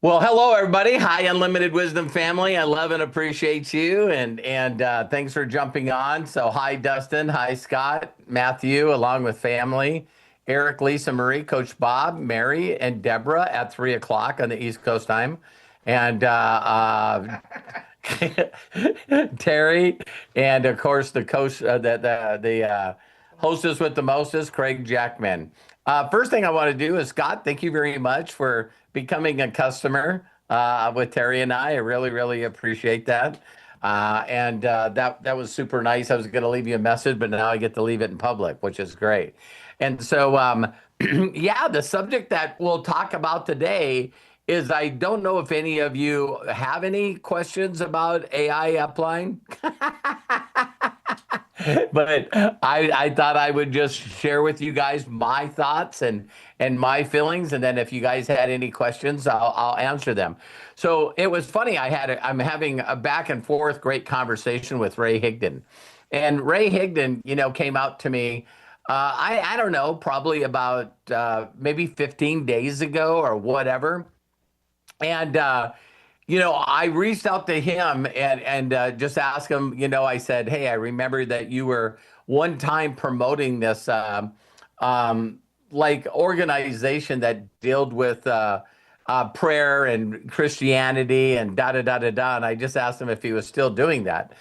Well, hello everybody. Hi, Unlimited Wisdom family. I love and appreciate you, and thanks for jumping on. So, hi Dustin, hi Scott, Matthew, along with family, Eric, Lisa, Marie, Coach Bob, Mary, and Deborah at 3 o'clock on the East Coast time, and Terry, and of course the coach, the hostess with the mostest, Craig Jackman. First thing I want to do is, Scott, thank you very much for becoming a customer with Terry and I. I really, really appreciate that. And that was super nice. I was going to leave you a message, but now I get to leave it in public, which is great. And so, yeah, the subject that we'll talk about today is I don't know if any of you have any questions about AI Upline. But I thought I would just share with you guys my thoughts and my feelings, and then if you guys had any questions, I'll answer them. So it was funny. I'm having a back and forth great conversation with Ray Higdon, and Ray Higdon, came out to me. I don't know, probably about maybe 15 days ago or whatever, and I reached out to him and just asked him. I said, "Hey, I remember that you were one time promoting this like organization that dealt with prayer and Christianity and da da da da da." And I just asked him if he was still doing that,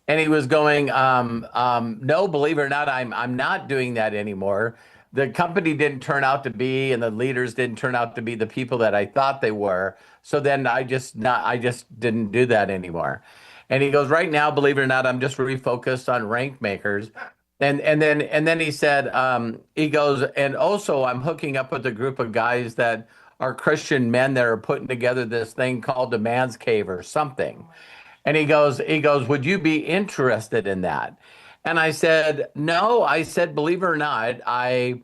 and he was going, "No, believe it or not, I'm not doing that anymore. The company didn't turn out to be, and the leaders didn't turn out to be the people that I thought they were. So then I just didn't do that anymore." And he goes, "Right now, believe it or not, I'm just refocused on rank makers." And then he said, he goes, "And also I'm hooking up with a group of guys that are Christian men that are putting together this thing called the Man's Cave or something." And he goes, "Would you be interested in that?" And I said, "No." I said, "Believe it or not, I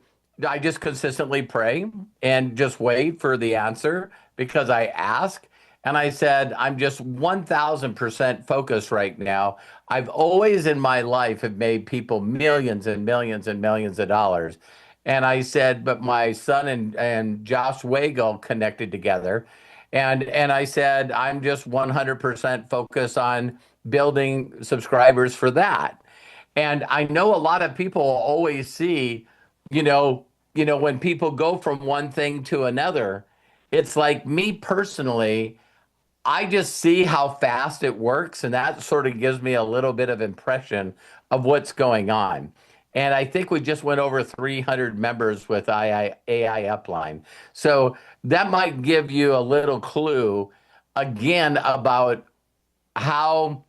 just consistently pray and just wait for the answer because I ask." And I said, "I'm just 1000% focused right now. I've always in my life have made people millions and millions and millions of dollars." And I said, "But my son and Josh Wagle connected together." And I said, "I'm just 100% focused on building subscribers for that." And I know a lot of people always see, you know, when people go from one thing to another, it's like me personally, I just see how fast it works, and that sort of gives me a little bit of impression of what's going on. And I think we just went over 300 members with AI Upline. So that might give you a little clue again about how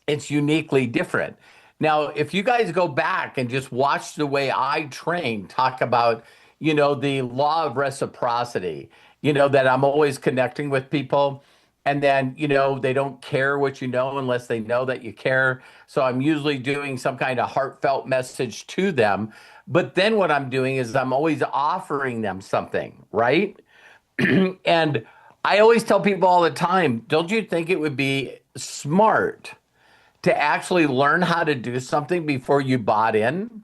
it's uniquely different. Now, if you guys go back and just watch the way I train, talk about, the law of reciprocity, that I'm always connecting with people. And then, they don't care what you know unless they know that you care. So I'm usually doing some kind of heartfelt message to them. But then what I'm doing is I'm always offering them something, right? And I always tell people all the time, don't you think it would be smart to actually learn how to do something before you bought in?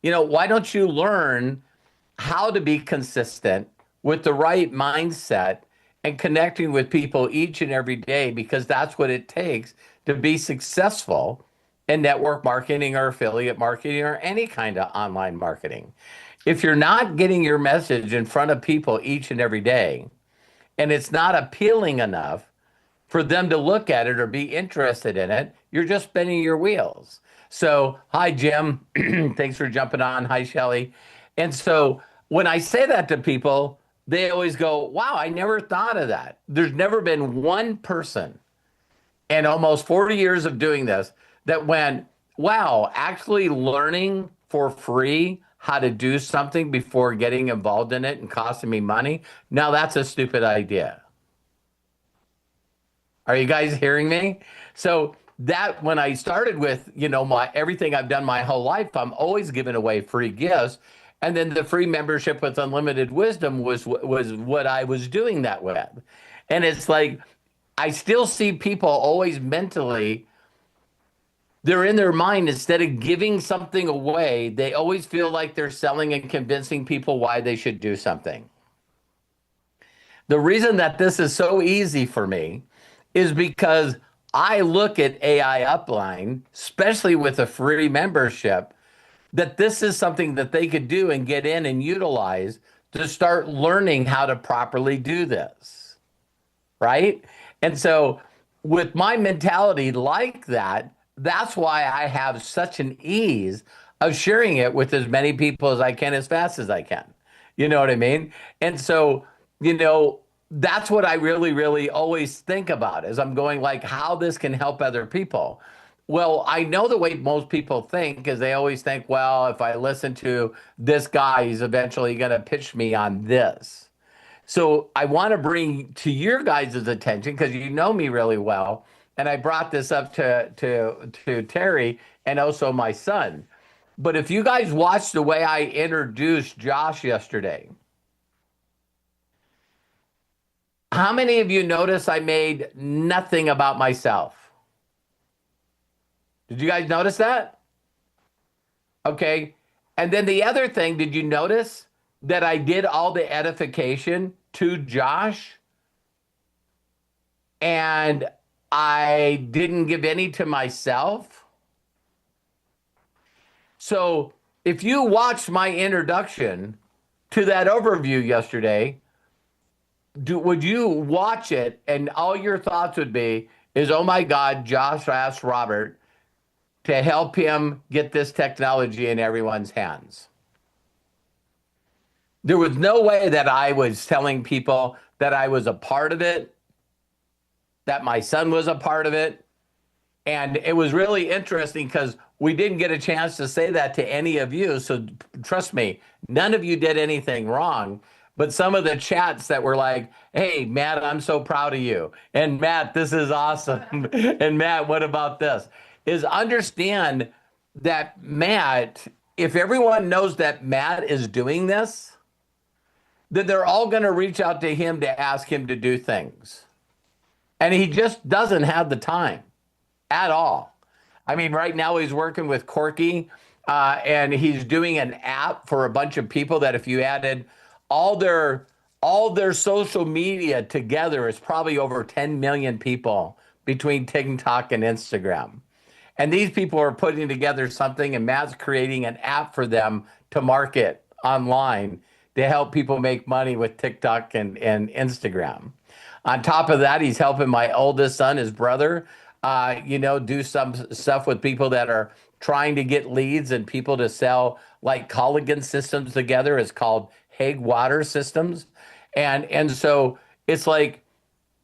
Why don't you learn how to be consistent with the right mindset and connecting with people each and every day? Because that's what it takes to be successful in network marketing or affiliate marketing or any kind of online marketing. If you're not getting your message in front of people each and every day, and it's not appealing enough for them to look at it or be interested in it, you're just spinning your wheels. So, hi, Jim. Thanks for jumping on. Hi, Shelly. And so, when I say that to people, they always go, "Wow, I never thought of that." There's never been one person in almost 40 years of doing this that went, "Wow, actually learning for free how to do something before getting involved in it and costing me money. Now that's a stupid idea." Are you guys hearing me? So that when I started with, my everything I've done my whole life, I'm always giving away free gifts. And then the free membership with Unlimited Wisdom was what I was doing that with. And it's like I still see people always mentally, they're in their mind, instead of giving something away, they always feel like they're selling and convincing people why they should do something. The reason that this is so easy for me is because I look at AI Upline, especially with a free membership, that this is something that they could do and get in and utilize to start learning how to properly do this. Right. And so, with my mentality like that, that's why I have such an ease of sharing it with as many people as I can as fast as I can. You know what I mean? And so, you know, that's what I really, really always think about as I'm going like how this can help other people. Well, I know the way most people think is they always think, well, if I listen to this guy, he's eventually going to pitch me on this. So I want to bring to your guys' attention because you know me really well, and I brought this up to Terry and also my son. But if you guys watched the way I introduced Josh yesterday, how many of you notice I made nothing about myself? Did you guys notice that? Okay. And then the other thing, did you notice that I did all the edification to Josh and I didn't give any to myself? So if you watched my introduction to that overview yesterday, would you watch it and all your thoughts would be is, oh my God, Josh asked Robert to help him get this technology in everyone's hands. There was no way that I was telling people that I was a part of it, that my son was a part of it. And it was really interesting because we didn't get a chance to say that to any of you. So trust me, none of you did anything wrong. But some of the chats that were like, hey, Matt, I'm so proud of you. And Matt, this is awesome. And Matt, what about this? Is understand that Matt, if everyone knows that Matt is doing this, then they're all going to reach out to him to ask him to do things. And he just doesn't have the time at all. I mean, right now he's working with Corky, and he's doing an app for a bunch of people that if you added all their social media together is probably over 10 million people between TikTok and Instagram. And these people are putting together something, and Matt's creating an app for them to market online to help people make money with TikTok and Instagram. On top of that, he's helping my oldest son, his brother, do some stuff with people that are trying to get leads and people to sell like collagen systems together. It's called Hague Water Systems. And so it's like,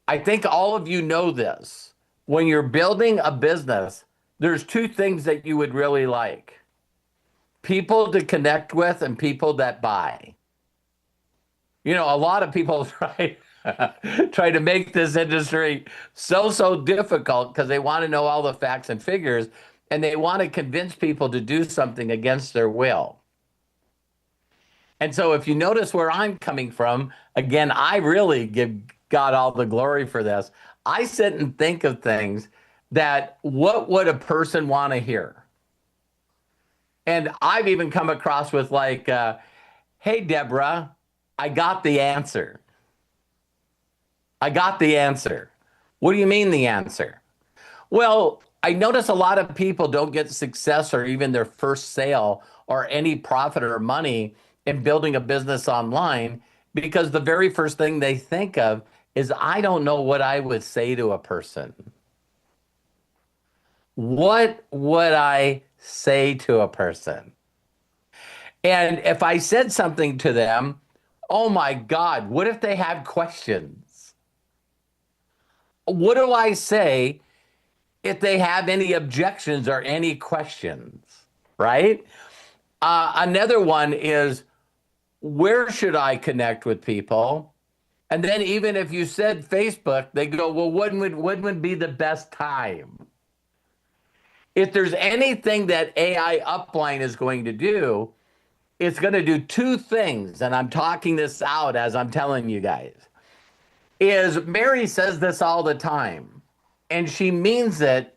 I think all of you know this. When you're building a business, there's two things that you would really like: people to connect with and people that buy. You know, a lot of people try to make this industry so difficult because they want to know all the facts and figures and they want to convince people to do something against their will. And so if you notice where I'm coming from, again, I really give God all the glory for this. I sit and think of things that what would a person want to hear? And I've even come across with like, hey, Deborah, I got the answer. I got the answer. What do you mean the answer? Well, I notice a lot of people don't get success or even their first sale or any profit or money in building a business online because the very first thing they think of is, I don't know what I would say to a person. What would I say to a person? And if I said something to them, oh my God, what if they had questions? What do I say if they have any objections or any questions, right? Another one is, where should I connect with people? And then even if you said Facebook, they go, well, when would be the best time? If there's anything that AI Upline is going to do, it's going to do two things, and I'm talking this out as I'm telling you guys, is Mary says this all the time, and she means it,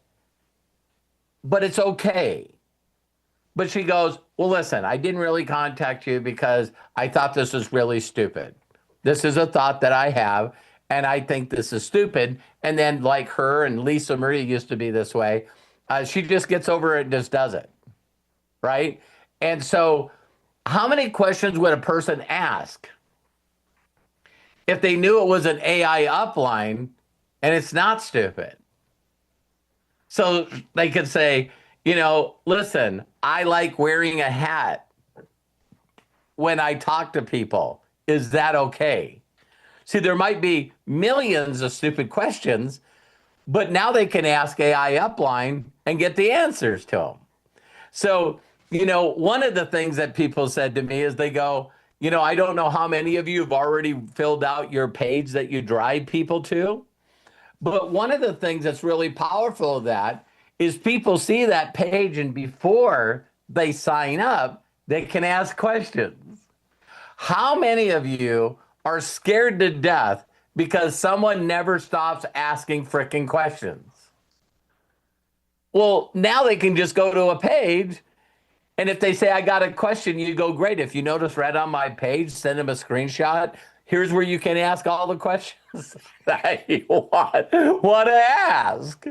but it's okay. But she goes, well, listen, I didn't really contact you because I thought this was really stupid. This is a thought that I have, and I think this is stupid. And then, like her and Lisa Marie used to be this way, she just gets over it and just does it, right? And so, how many questions would a person ask if they knew it was an AI upline and it's not stupid? So they could say, listen, I like wearing a hat when I talk to people. Is that okay? See, there might be millions of stupid questions, but now they can ask AI Upline and get the answers to them. So, one of the things that people said to me is they go, I don't know how many of you have already filled out your page that you drive people to, but one of the things that's really powerful of that is people see that page, and before they sign up, they can ask questions. How many of you are scared to death because someone never stops asking freaking questions? Well, now they can just go to a page, and if they say, I got a question, you go, great. If you notice right on my page, send them a screenshot. Here's where you can ask all the questions that you want to ask.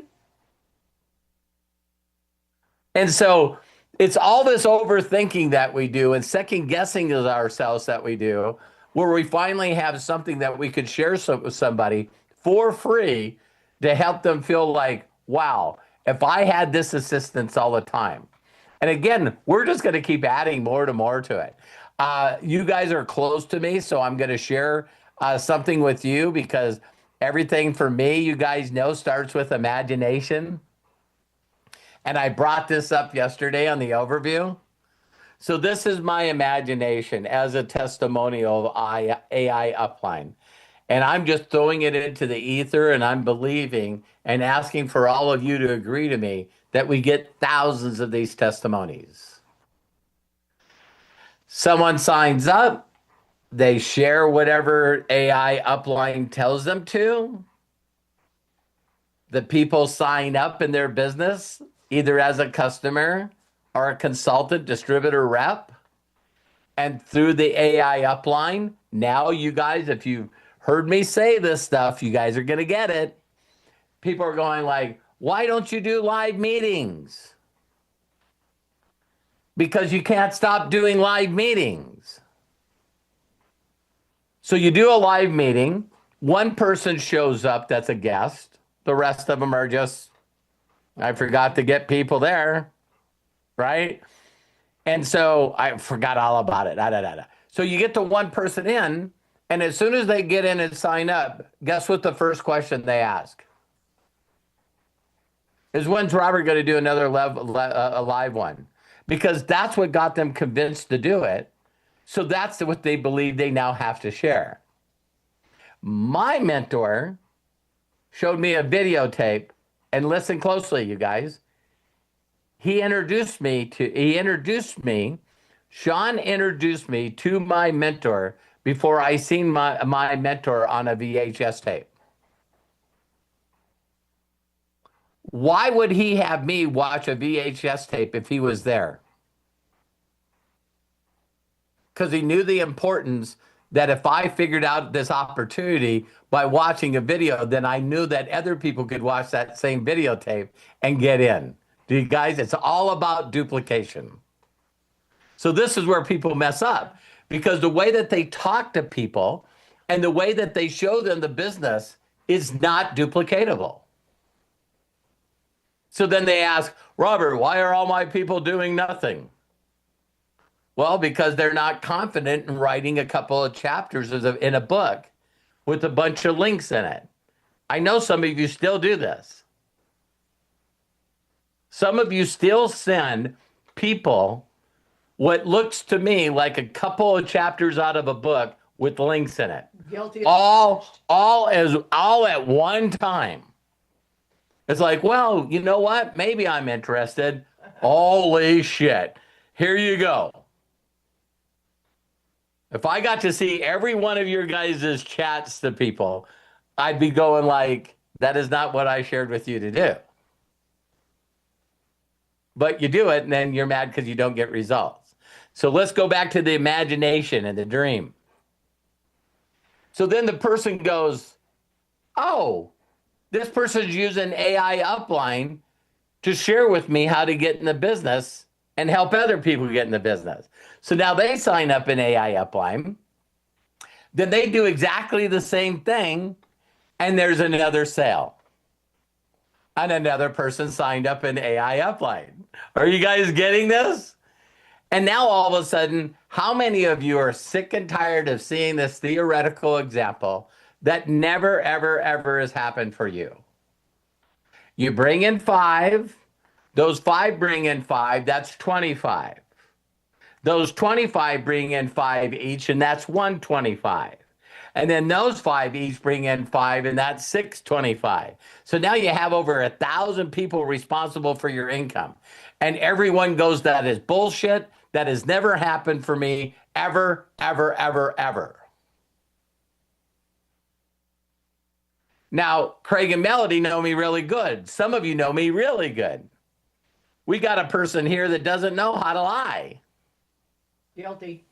And so it's all this overthinking that we do and second guessing of ourselves that we do, where we finally have something that we could share with somebody for free to help them feel like, wow, if I had this assistance all the time. And again, we're just going to keep adding more to more to it. You guys are close to me, so I'm going to share something with you, because everything for me, you guys know, starts with imagination. And I brought this up yesterday on the overview. So this is my imagination as a testimonial of AI Upline. And I'm just throwing it into the ether, and I'm believing and asking for all of you to agree to me that we get thousands of these testimonies. Someone signs up, they share whatever AI Upline tells them to. The people sign up in their business, either as a customer or a consultant, distributor, rep. And through the AI Upline, now you guys, if you've heard me say this stuff, you guys are going to get it. People are going like, why don't you do live meetings? Because you can't stop doing live meetings. So you do a live meeting, one person shows up that's a guest, the rest of them are just, I forgot to get people there, right? And so I forgot all about it. So you get the one person in, and as soon as they get in and sign up, guess what the first question they ask? Is, when's Robert going to do another a live one? Because that's what got them convinced to do it. So that's what they believe they now have to share. My mentor showed me a videotape, and listen closely, you guys. Sean introduced me to my mentor before I seen my mentor on a VHS tape. Why would he have me watch a VHS tape if he was there? Because he knew the importance that if I figured out this opportunity by watching a video, then I knew that other people could watch that same videotape and get in. Do you guys? It's all about duplication. So this is where people mess up, because the way that they talk to people and the way that they show them the business is not duplicatable. So then they ask, Robert, why are all my people doing nothing? Well, because they're not confident in writing a couple of chapters in a book with a bunch of links in it. I know some of you still do this. Some of you still send people what looks to me like a couple of chapters out of a book with links in it. Guilty. All at one time. It's like, well, you know what? Maybe I'm interested. Holy shit. Here you go. If I got to see every one of your guys' chats to people, I'd be going like, that is not what I shared with you to do. But you do it, and then you're mad because you don't get results. So let's go back to the imagination and the dream. So then the person goes, oh, this person's using AI Upline to share with me how to get in the business and help other people get in the business. So now they sign up in AI Upline. Then they do exactly the same thing, and there's another sale. And another person signed up in AI Upline. Are you guys getting this? And now all of a sudden, how many of you are sick and tired of seeing this theoretical example that never, ever, ever has happened for you? You bring in five, those five bring in five, that's 25. Those 25 bring in five each, and that's 125. And then those five each bring in five, and that's 625. So now you have over 1,000 people responsible for your income. And everyone goes, that is bullshit. That has never happened for me ever, ever, ever, ever. Now, Craig and Melody know me really good. Some of you know me really good. We got a person here that doesn't know how to lie. Guilty.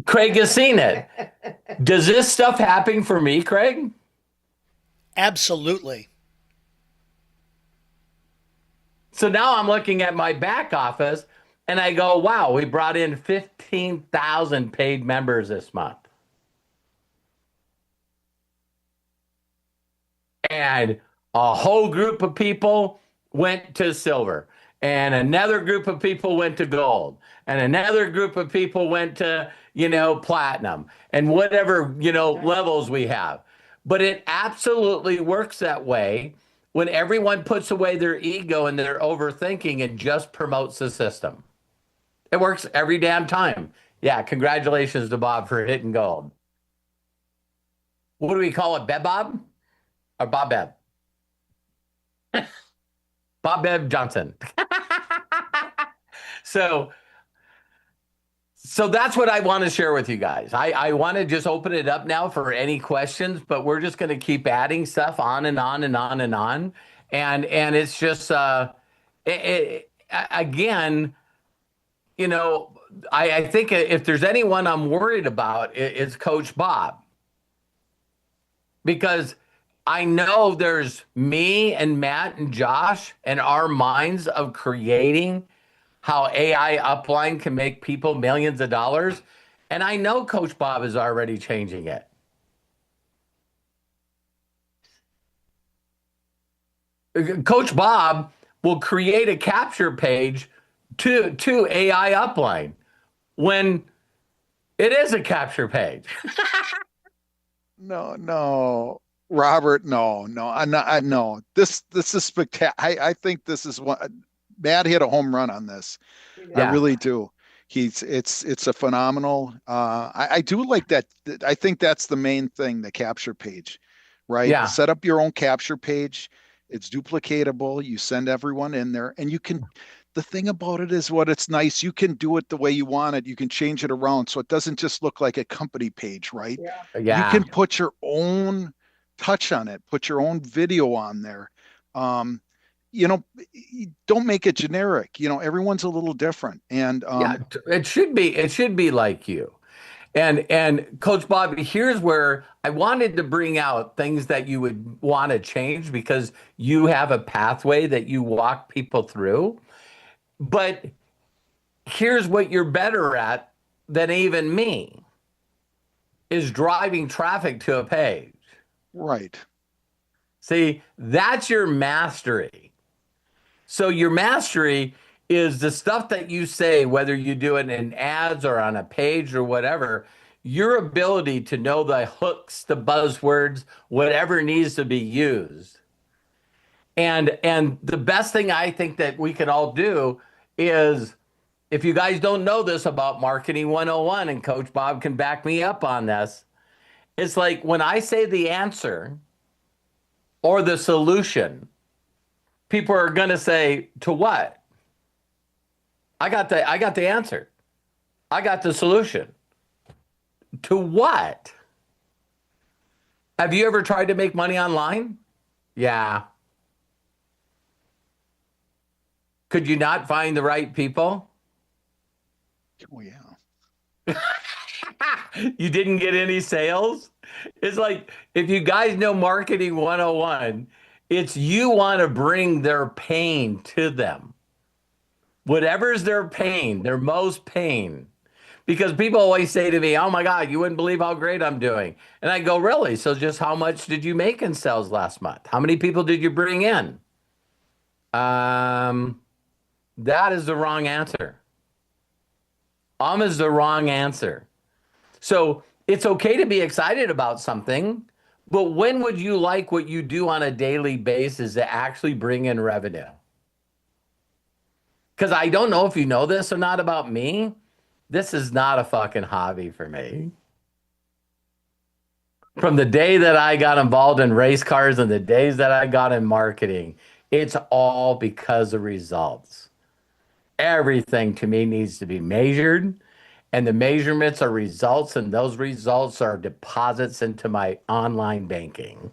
Craig has seen it. Does this stuff happen for me, Craig? Absolutely. So now I'm looking at my back office and I go, wow, we brought in 15,000 paid members this month. And a whole group of people went to silver, and another group of people went to gold, and another group of people went to, platinum, and whatever, levels we have. But it absolutely works that way when everyone puts away their ego and their overthinking and just promotes the system. It works every damn time. Yeah, congratulations to Bob for hitting gold. What do we call it, Bob? Or Bob Bev? Bob Bev Johnson. so that's what I want to share with you guys. I want to just open it up now for any questions, but we're just going to keep adding stuff on and on and on and on. And it's just, again, I think if there's anyone I'm worried about, it's Coach Bob. Because I know there's me and Matt and Josh and our minds of creating how AI Upline can make people millions of dollars. And I know Coach Bob is already changing it. Coach Bob will create a capture page to AI Upline when it is a capture page. No, Robert, no. No. This is spectacular. I think this is what Matt hit a home run on this. I Yeah. really do. It's a phenomenal. I do like that. I think that's the main thing, the capture page, right? Yeah. Set up your own capture page. It's duplicatable. You send everyone in there, and you can. The thing about it is what it's nice. You can do it the way you want it. You can change it around so it doesn't just look like a company page, right? Yeah. You Yeah. can put your own touch on it, put your own video on there. Um, don't make it generic. Everyone's a little different. And Yeah, it should be like you. And Coach Bobby, here's where I wanted to bring out things that you would want to change because you have a pathway that you walk people through. But here's what you're better at than even me is driving traffic to a page. right. See, that's your mastery. So your mastery is the stuff that you say, whether you do it in ads or on a page or whatever, your ability to know the hooks, the buzzwords, whatever needs to be used. And the best thing I think that we can all do is, if you guys don't know this about Marketing 101, and Coach Bob can back me up on this, it's like when I say the answer or the solution, people are going to say, to what? I got the answer. I got the solution. To what? Have you ever tried to make money online? Yeah. Could you not find the right people? Oh yeah. You didn't get any sales? It's like if you guys know marketing 101, it's you want to bring their pain to them. Whatever's their pain, their most pain. Because people always say to me, "Oh my God, you wouldn't believe how great I'm doing." And I go, "Really? So just how much did you make in sales last month? How many people did you bring in?" Um, that is the wrong answer. Is the wrong answer. So it's okay to be excited about something, but when would you like what you do on a daily basis to actually bring in revenue? Because I don't know if you know this or not about me. This is not a fucking hobby for me. From the day that I got involved in race cars and the days that I got in marketing, it's all because of results. Everything to me needs to be measured, and the measurements are results, and those results are deposits into my online banking.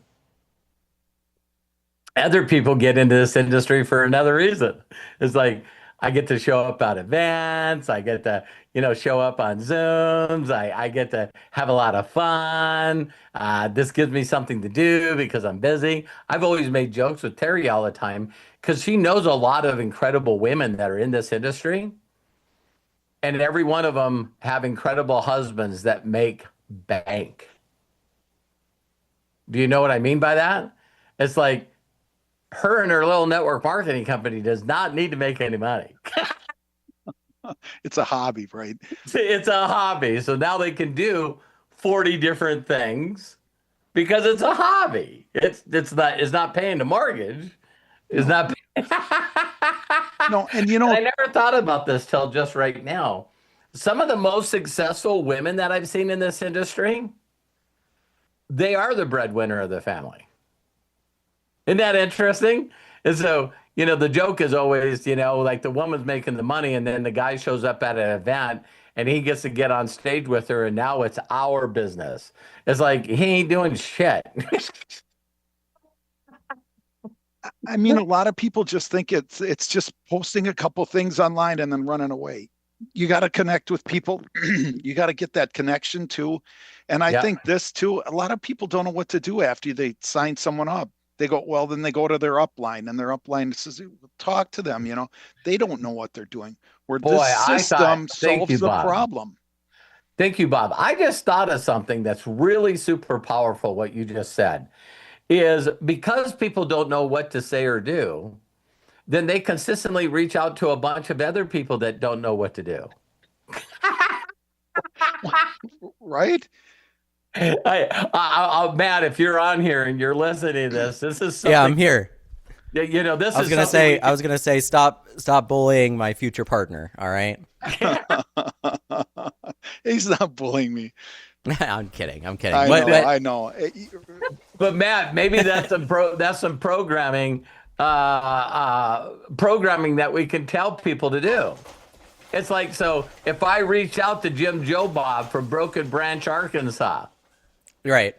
Other people get into this industry for another reason. It's like I get to show up at events, I get to, show up on Zooms, I get to have a lot of fun. This gives me something to do because I'm busy. I've always made jokes with Terry all the time because she knows a lot of incredible women that are in this industry. And every one of them have incredible husbands that make bank. Do you know what I mean by that? It's like her and her little network marketing company does not need to make any money. It's a hobby, right? It's a hobby. So now they can do 40 different things because it's a hobby. It's not paying the mortgage. It's not paying. No, and I never thought about this till just right now. Some of the most successful women that I've seen in this industry, they are the breadwinner of the family. Isn't that interesting? And so, the joke is always, like the woman's making the money and then the guy shows up at an event and he gets to get on stage with her and now it's our business. It's like he ain't doing shit. I mean, a lot of people just think it's just posting a couple things online and then running away. You got to connect with people. You got to get that connection too. And I think this too, a lot of people don't know what to do after they sign someone up. They go, well, then they go to their upline and their upline says, talk to them. They don't know what they're doing. Where Boy, this system solves the Bob. problem. Thank you, Bob. I just thought of something that's really super powerful, what you just said, is because people don't know what to say or do, then they consistently reach out to a bunch of other people that don't know what to do. Right? Matt, if you're on here and you're listening to this is something. Yeah, I'm here. This I was gonna say, stop bullying my future partner. All right. He's not bullying me. I'm kidding. I know. But Matt, maybe that's some programming that we can tell people to do. It's like, so if I reach out to Jim Joe Bob from Broken Branch, Arkansas, right,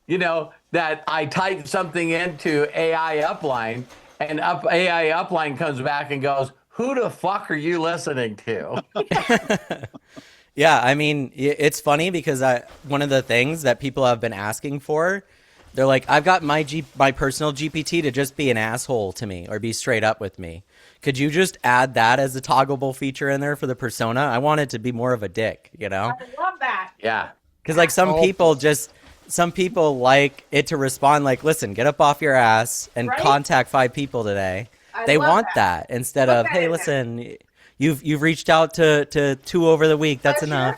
that I type something into AI Upline and AI Upline comes back and goes, "Who the fuck are you listening to?" Yeah, I mean, it's funny because one of the things that people have been asking for, they're like, I've got my personal GPT to just be an asshole to me or be straight up with me. Could you just add that as a toggleable feature in there for the persona? I want it to be more of a dick, I love that. Yeah. Because like some people like it to respond like, listen, get up off your ass and contact 5 people today. They want that instead of, hey, listen, you've reached out to 2 over the week. That's enough,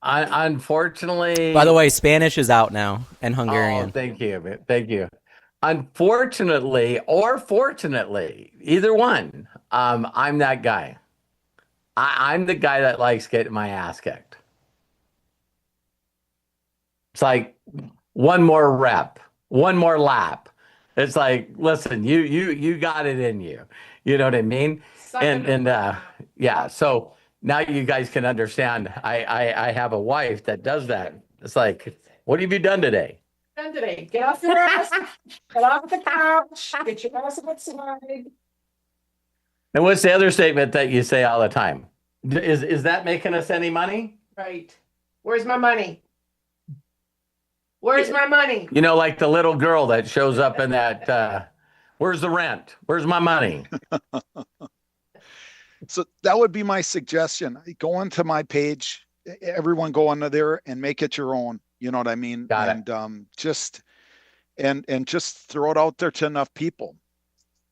I unfortunately. By the way, Spanish is out now and Hungarian. Oh, thank you. Unfortunately, or fortunately, either one, I'm that guy. I'm the guy that likes getting my ass kicked. It's like one more rep, one more lap. It's like, listen, you got it in you. You know what I mean? Yeah. So now you guys can understand. I have a wife that does that. It's like, what have you done today? Get off your ass. Get off the couch. Get your ass outside. And what's the other statement that you say all the time? Is that making us any money? Right. Where's my money? Where's my money? You know, like the little girl that shows up in that, where's the rent? Where's my money? So that would be my suggestion. Go onto my page. Everyone go onto there and make it your own. You know what I mean? Got it. And just throw it out there to enough people.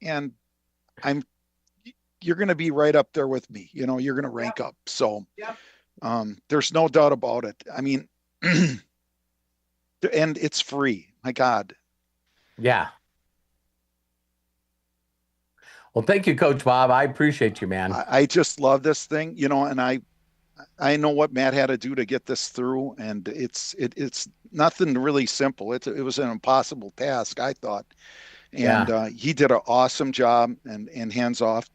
And you're going to be right up there with me. You know, you're going to rank up. So there's no doubt about it. I mean, and it's free. My God. Yeah. Well, thank you, Coach Bob. I appreciate you, man. I just love this thing, you know, and I know what Matt had to do to get this through, and it's nothing really simple. It was an impossible task, I thought. And he did an awesome job, and hands up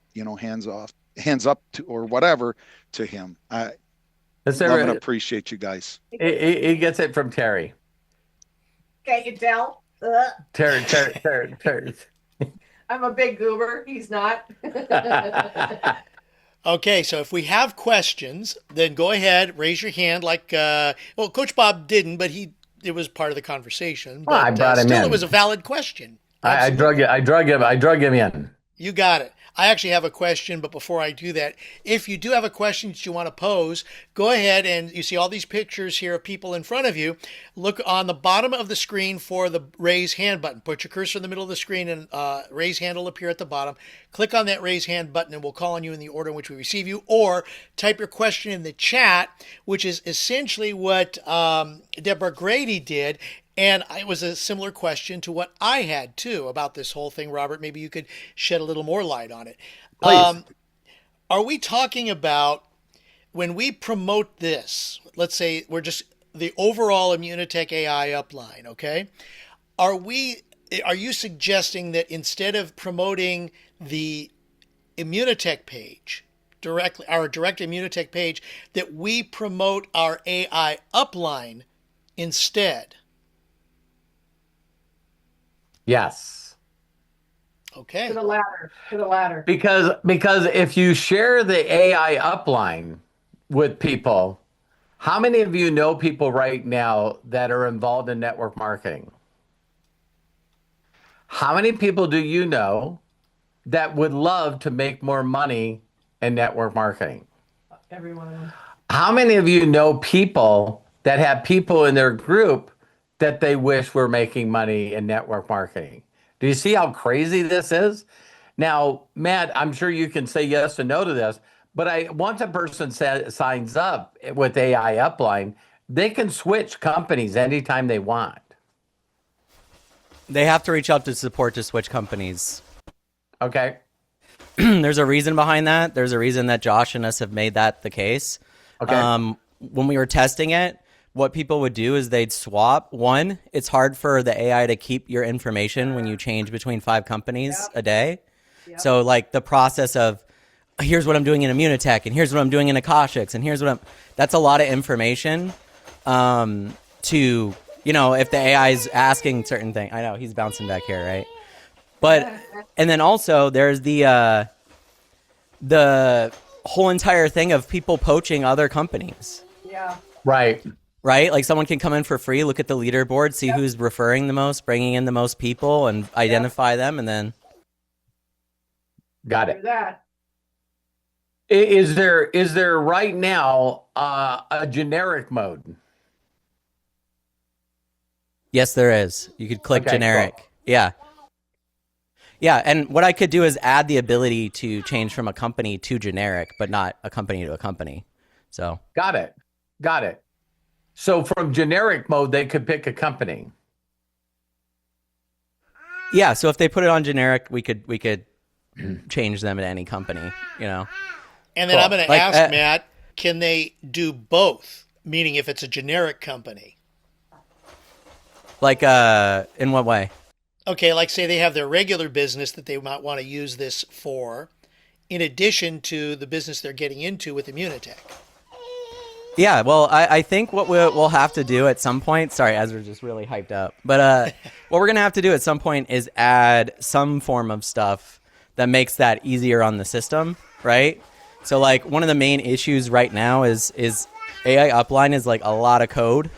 to, or whatever, to him. I love and appreciate you guys. He gets it from Terry. Okay, you tell. Terry. I'm a big goober. He's not. Okay, so if we have questions, then go ahead, raise your hand. Like, well, Coach Bob didn't, but it was part of the conversation. But I brought him still, in. it was a valid question. I drug him in. You got it. I actually have a question, but before I do that, if you do have a question that you want to pose, go ahead, and you see all these pictures here of people in front of you. Look on the bottom of the screen for the raise hand button. Put your cursor in the middle of the screen, and raise hand will appear at the bottom. Click on that raise hand button, and we'll call on you in the order in which we receive you, or type your question in the chat, which is essentially what Deborah Grady did. And it was a similar question to what I had, too, about this whole thing. Robert, maybe you could shed a little more light on it. Please. Are we talking about when we promote this, let's say we're just the overall Immunotech AI upline, okay? Are you suggesting that instead of promoting the Immunotech page, our direct Immunotech page, that we promote our AI upline instead? Yes. Okay. To the ladder. Because if you share the AI upline with people, how many of you know people right now that are involved in network marketing? How many people do you know that would love to make more money in network marketing? Every one of them. How many of you know people that have people in their group that they wish were making money in network marketing? Do you see how crazy this is? Now, Matt, I'm sure you can say yes and no to this, but once a person signs up with AI Upline, they can switch companies anytime they want. They have to reach out to support to switch companies. Okay. There's a reason behind that. There's a reason that Josh and us have made that the case. Okay. When we were testing it, what people would do is they'd swap. One, it's hard for the AI to keep your information when you change between 5 companies a day. Yep. So like the process of here's what I'm doing in Immunotech, and here's what I'm doing in Akashics, and here's what that's a lot of information to, you know, if the AI is asking certain things. I know he's bouncing back here, right? But, and then also there's the whole entire thing of people poaching other companies. Yeah. Right. Right? Like someone can come in for free, look at the leaderboard, see who's referring the most, bringing in the most people, and identify them, and then... Got it. That. Is there right now a generic mode? Yes, there is. You could click generic. Cool. Yeah. Yeah, and what I could do is add the ability to change from a company to generic, but not a company to a company. So... Got it. So from generic mode, they could pick a company. Yeah, so if they put it on generic, we could change them to any company, you know. And then I'm going to ask Matt, can they do both? Meaning if it's a generic company. Like in what way? Okay, like say they have their regular business that they might want to use this for, in addition to the business they're getting into with Immunotech. Yeah, well, I think what we'll have to do at some point, sorry, Ezra's just really hyped up, but what we're going to have to do at some point is add some form of stuff that makes that easier on the system, right? So like one of the main issues right now is AI Upline is like a lot of code,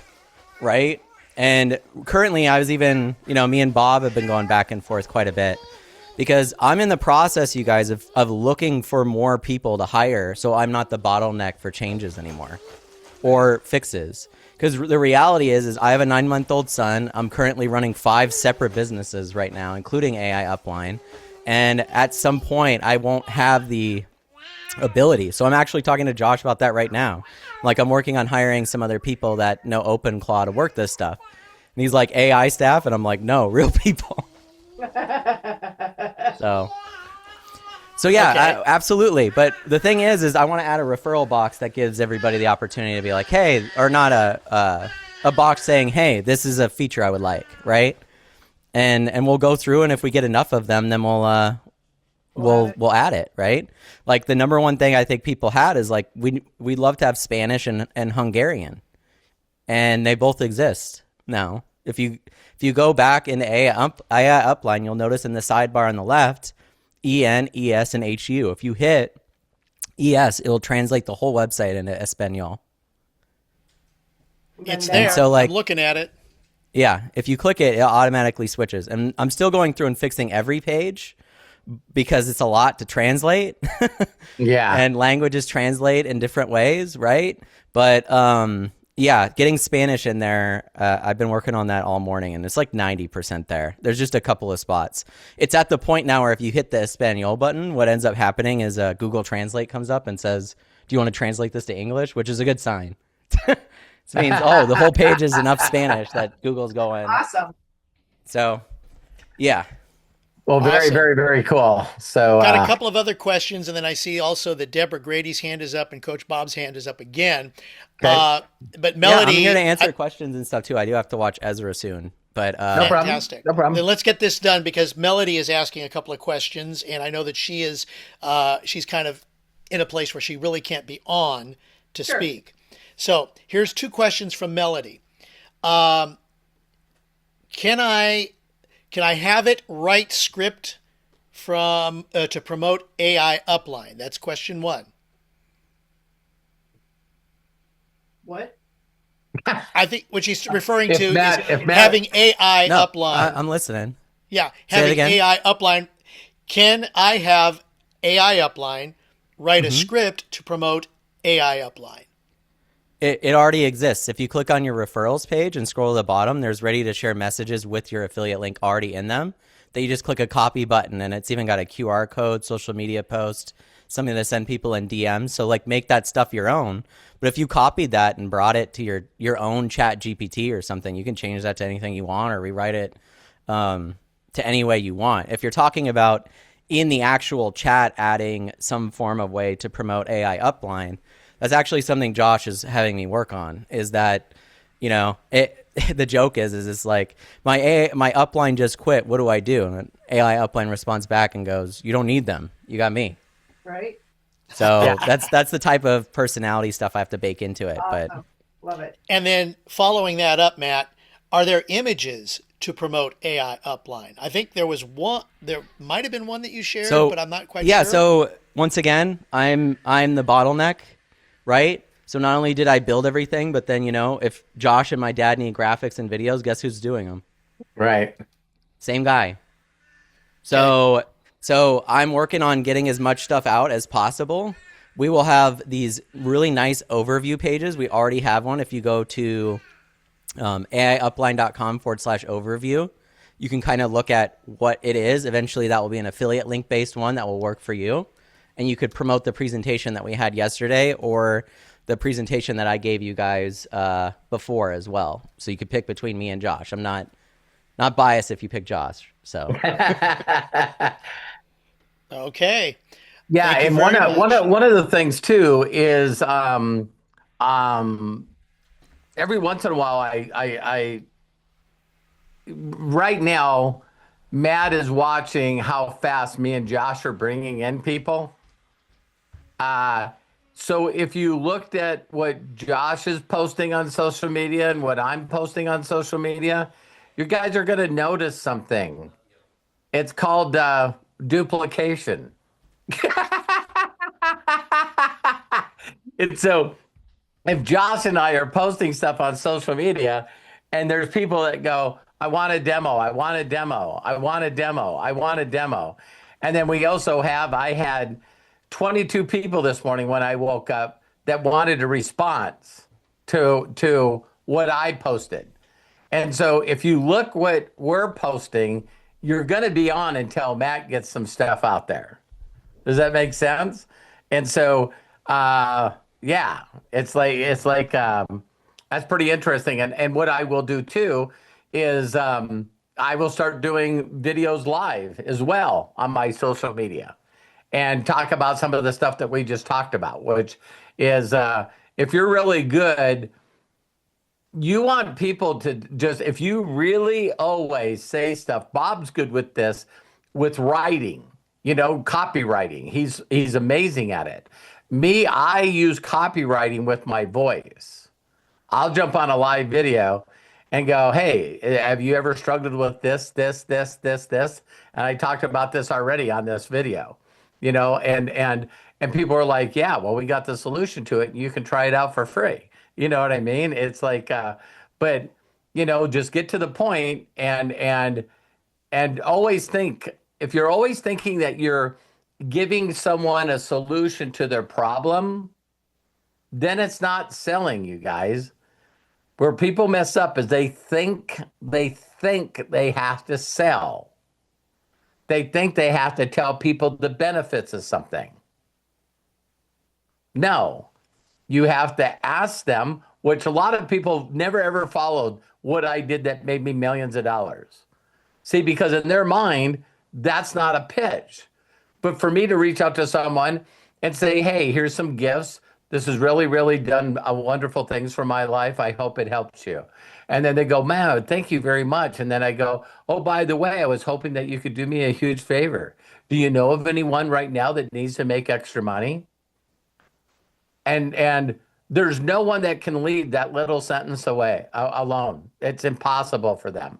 right? And currently, I was even, me and Bob have been going back and forth quite a bit because I'm in the process, you guys, of looking for more people to hire so I'm not the bottleneck for changes anymore or fixes. Because the reality is I have a 9-month-old son. I'm currently running 5 separate businesses right now, including AI Upline. And at some point, I won't have the ability. So I'm actually talking to Josh about that right now. Like, I'm working on hiring some other people that know OpenClaw to work this stuff. And he's like, AI staff? And I'm like, no, real people. So yeah, Okay. absolutely. But the thing is I want to add a referral box that gives everybody the opportunity to be like, hey, or not a box saying, hey, this is a feature I would like, right? And we'll go through, and if we get enough of them, then we'll add it, right? Like, the number one thing I think people had is like we'd love to have Spanish and Hungarian, and they both exist now. If you go back into AI Upline, you'll notice in the sidebar on the left, EN, ES, and HU. If you hit ES, it'll translate the whole website into Espanol. It's there. So, like, I'm looking at it. Yeah, if you click it, it automatically switches. And I'm still going through and fixing every page because it's a lot to translate. Yeah. And languages translate in different ways, right? But yeah, getting Spanish in there, I've been working on that all morning, and it's like 90% there. There's just a couple of spots. It's at the point now where if you hit the Espanol button, what ends up happening is Google Translate comes up and says, do you want to translate this to English? Which is a good sign. It means, oh, the whole page is enough Spanish that Google's going. Awesome. So, yeah. Well, very, Awesome. very, very cool. So, Got a couple of other questions, and then I see also that Deborah Grady's hand is up and Coach Bob's hand is up again. Okay. But Melody, Yeah, I'm here to answer questions and stuff too. I do have to watch Ezra soon, but No problem. fantastic. No problem. Then let's get this done because Melody is asking a couple of questions, and I know that she is she's kind of in a place where she really can't be on to Sure. speak. So here's 2 questions from Melody. Can I have it write script from to promote AI Upline? That's question 1. What? I think what she's referring If to Matt- is if Matt- having AI no, Upline. I'm listening. Yeah, Say it having again. AI Upline. Can I have AI Upline write a Mm-hmm. script to promote AI Upline? It already exists. If you click on your referrals page and scroll to the bottom, there's ready to share messages with your affiliate link already in them. That you just click a copy button, and it's even got a QR code, social media post, something to send people in DMs. So, like, make that stuff your own. But if you copied that and brought it to your own Chat GPT or something, you can change that to anything you want or rewrite it to any way you want. If you're talking about in the actual chat adding some form of way to promote AI Upline, that's actually something Josh is having me work on. Is that, the joke is it's like my upline just quit. What do I do? And AI Upline responds back and goes, "You don't need them. You got me." Right? So that's the type of personality stuff I have to bake into it. But Awesome. Love it. And then following that up, Matt, are there images to promote AI Upline? I think there was one. There might have been one that you shared, but I'm not quite yeah. sure. So once again, I'm the bottleneck, right? So not only did I build everything, but then if Josh and my dad need graphics and videos, guess who's doing them? Right. Same guy. So I'm working on getting as much stuff out as possible. We will have these really nice overview pages. We already have one. If you go to aiupline.com/overview, you can kind of look at what it is. Eventually, that will be an affiliate link based one that will work for you. And you could promote the presentation that we had yesterday or the presentation that I gave you guys before as well. So you could pick between me and Josh. I'm not biased if you pick Josh. So Okay. Yeah, Thank you and very one of the things too is every once in a while I right now Matt is watching how fast me and Josh are bringing in people. So if you looked at what Josh is posting on social media and what I'm posting on social media, you guys are going to notice something. It's called duplication. And so if Josh and I are posting stuff on social media and there's people that go, I want a demo, I want a demo, I want a demo, I want a demo. And then I had 22 people this morning when I woke up that wanted a response to what I posted. And so if you look what we're posting, you're going to be on until Matt gets some stuff out there. Does that make sense? And so, yeah, that's pretty interesting. And what I will do too is I will start doing videos live as well on my social media and talk about some of the stuff that we just talked about, which is if you're really good, you want people to just, if you really always say stuff, Bob's good with this, with writing, copywriting. He's amazing at it. Me, I use copywriting with my voice. I'll jump on a live video and go, hey, have you ever struggled with this, this, this, this, this? And I talked about this already on this video, and people are like, yeah, well, we got the solution to it. And you can try it out for free. You know what I mean? It's like, but just get to the point and always think, if you're always thinking that you're giving someone a solution to their problem, then it's not selling, you guys. Where people mess up is they think they have to sell. They think they have to tell people the benefits of something. No, you have to ask them, which a lot of people never ever followed what I did that made me millions of dollars. See, because in their mind, that's not a pitch. But for me to reach out to someone and say, hey, here's some gifts. This has really, really done wonderful things for my life. I hope it helps you. And then they go, man, thank you very much. And then I go, oh, by the way, I was hoping that you could do me a huge favor. Do you know of anyone right now that needs to make extra money? And there's no one that can leave that little sentence away alone. It's impossible for them.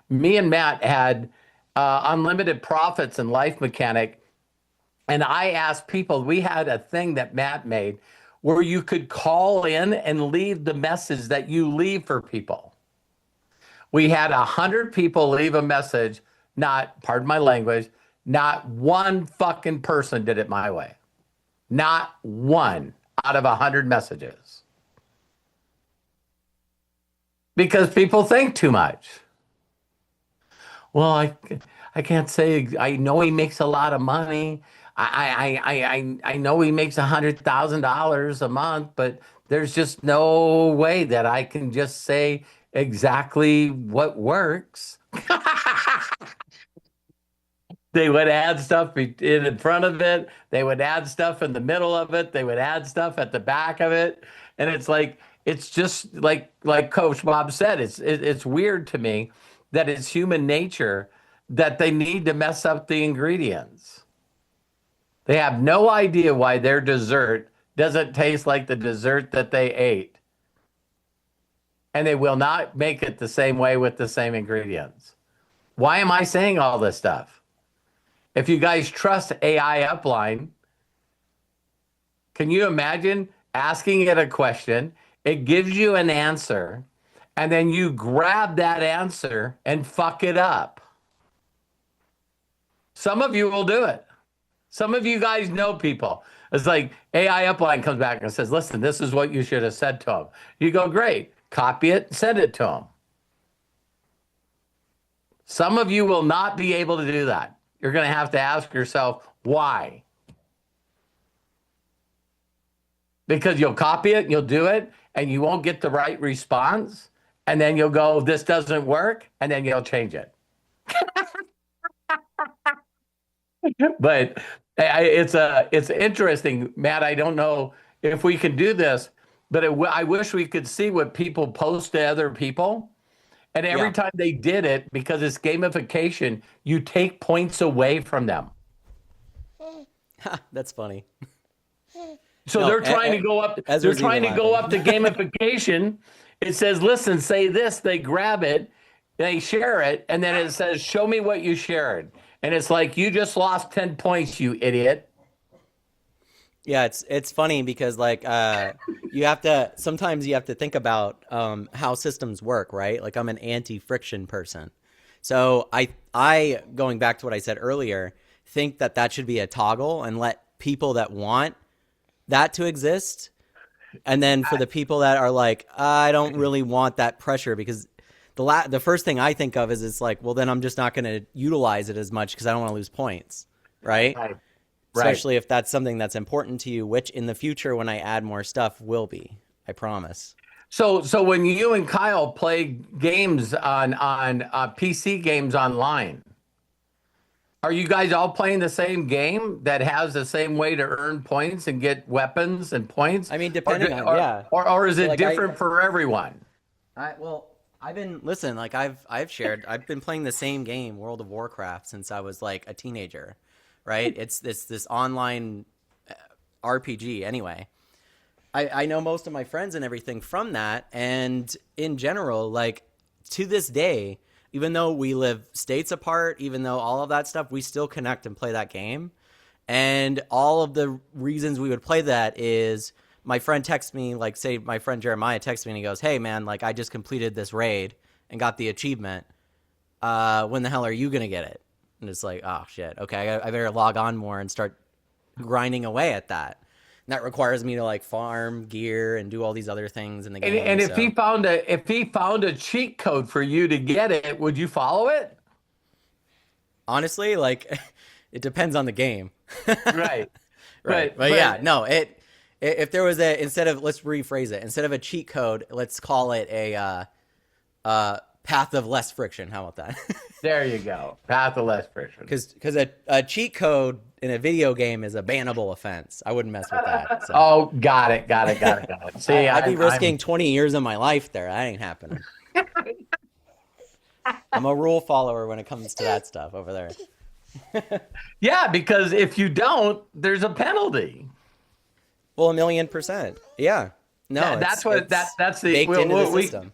Me and Matt had unlimited profits in Life Mechanic. And I asked people, we had a thing that Matt made where you could call in and leave the message that you leave for people. We had 100 people leave a message, not, pardon my language, not one fucking person did it my way. Not one out of 100 messages. Because people think too much. Well, I can't say, I know he makes a lot of money. I know he makes $100,000 a month, but there's just no way that I can just say exactly what works. They would add stuff in front of it. They would add stuff in the middle of it. They would add stuff at the back of it. And it's like, it's just like Coach Bob said, it's weird to me that it's human nature that they need to mess up the ingredients. They have no idea why their dessert doesn't taste like the dessert that they ate. And they will not make it the same way with the same ingredients. Why am I saying all this stuff? If you guys trust AI Upline, can you imagine asking it a question? It gives you an answer, and then you grab that answer and fuck it up. Some of you will do it. Some of you guys know people. It's like AI Upline comes back and says, listen, this is what you should have said to him. You go, great, copy it, send it to him. Some of you will not be able to do that. You're going to have to ask yourself, why? Because you'll copy it, you'll do it, and you won't get the right response. And then you'll go, this doesn't work, and then you'll change it. But it's interesting, Matt. I don't know if we can do this, but I wish we could see what people post to other people. And every time they did it, because it's gamification, you take points away from them. That's funny. So No, they're trying to go up. They're trying to go up to gamification. It says, listen, say this. They grab it, they share it, and then it says, show me what you shared. And it's like, you just lost 10 points, you idiot. Yeah, it's funny because like you have to sometimes you have to think about how systems work, right? Like I'm an anti-friction person. So I going back to what I said earlier, think that that should be a toggle and let people that want that to exist. And then for the people that are like, I don't really want that pressure because the first thing I think of is it's like, well, then I'm just not going to utilize it as much because I don't want to lose points, right? Right. Right. Especially if that's something that's important to you, which in the future when I add more stuff will be. I promise. So when you and Kyle play games on PC games online, are you guys all playing the same game that has the same way to earn points and get weapons and points? I mean, Or depending on yeah. or is So it like different for everyone? I've been listen, like I've been playing the same game, World of Warcraft, since I was like a teenager, right? It's this online RPG anyway. I know most of my friends and everything from that. And in general, like to this day, even though we live states apart, even though all of that stuff, we still connect and play that game. And all of the reasons we would play that is my friend texts me, like say my friend Jeremiah texts me and he goes, hey man, like I just completed this raid and got the achievement. When the hell are you going to get it? And it's like, oh shit. Okay. I better log on more and start grinding away at that. And that requires me to like farm gear and do all these other things in the game. And if so. he found a cheat code for you to get it, would you follow it? Honestly, like it depends on the game. Right. Right. But yeah, no, if there was instead of, let's rephrase it, instead of a cheat code, let's call it a path of less friction. How about that? There you go. Path of less friction. Because a cheat code in a video game is a bannable offense. I wouldn't mess with that. So. Oh, got it. See, I'd be risking 20 years of my life there. That ain't happening. I'm a rule follower when it comes to that stuff over there. Yeah, because if you don't, there's a penalty. Well, 1,000,000%. Yeah. No, that's the baked into the system.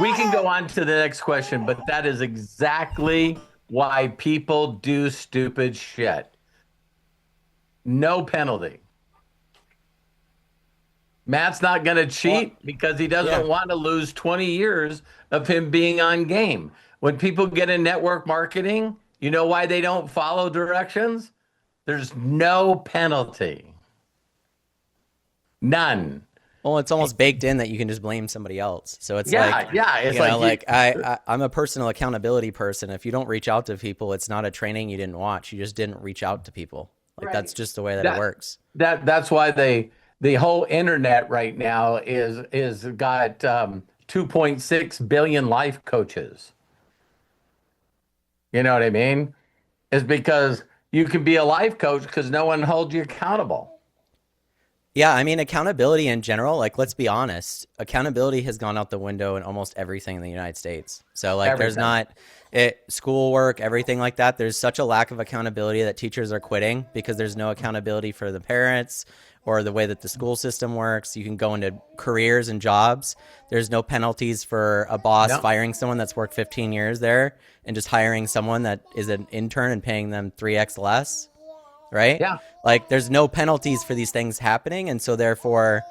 We can go on to the next question, but that is exactly why people do stupid shit. No penalty. Matt's not going to cheat because he doesn't want to lose 20 years of him being on game. When people get in network marketing, you know why they don't follow directions? There's no penalty. None. Well, it's almost baked in that you can just blame somebody else. So it's I'm a personal accountability person. If you don't reach out to people, it's not a training you didn't watch. You just didn't reach out to people. Like that's just the way that it works. That's why the whole internet right now is got 2.6 billion life coaches. You know what I mean? It's because you can be a life coach because no one holds you accountable. Yeah, I mean, accountability in general, like, let's be honest, accountability has gone out the window in almost everything in the United States. So, like, there's not schoolwork, everything like that. There's such a lack of accountability that teachers are quitting because there's no accountability for the parents or the way that the school system works. You can go into careers and jobs. There's no penalties for a boss firing someone that's worked 15 years there and just hiring someone that is an intern and paying them 3x less. Right? Yeah. Like there's no penalties for these things happening. And so therefore,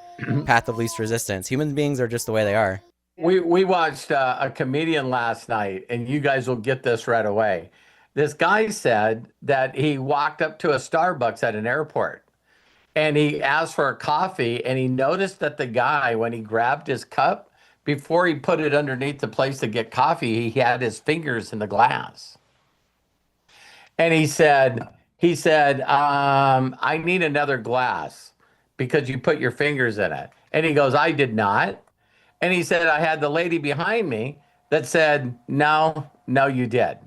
path of least resistance. Human beings are just the way they are. We watched a comedian last night, and you guys will get this right away. This guy said that he walked up to a Starbucks at an airport, and he asked for a coffee, and he noticed that the guy, when he grabbed his cup, before he put it underneath the place to get coffee, he had his fingers in the glass. And he said, I need another glass because you put your fingers in it. And he goes, I did not. And he said, I had the lady behind me that said, no, you did.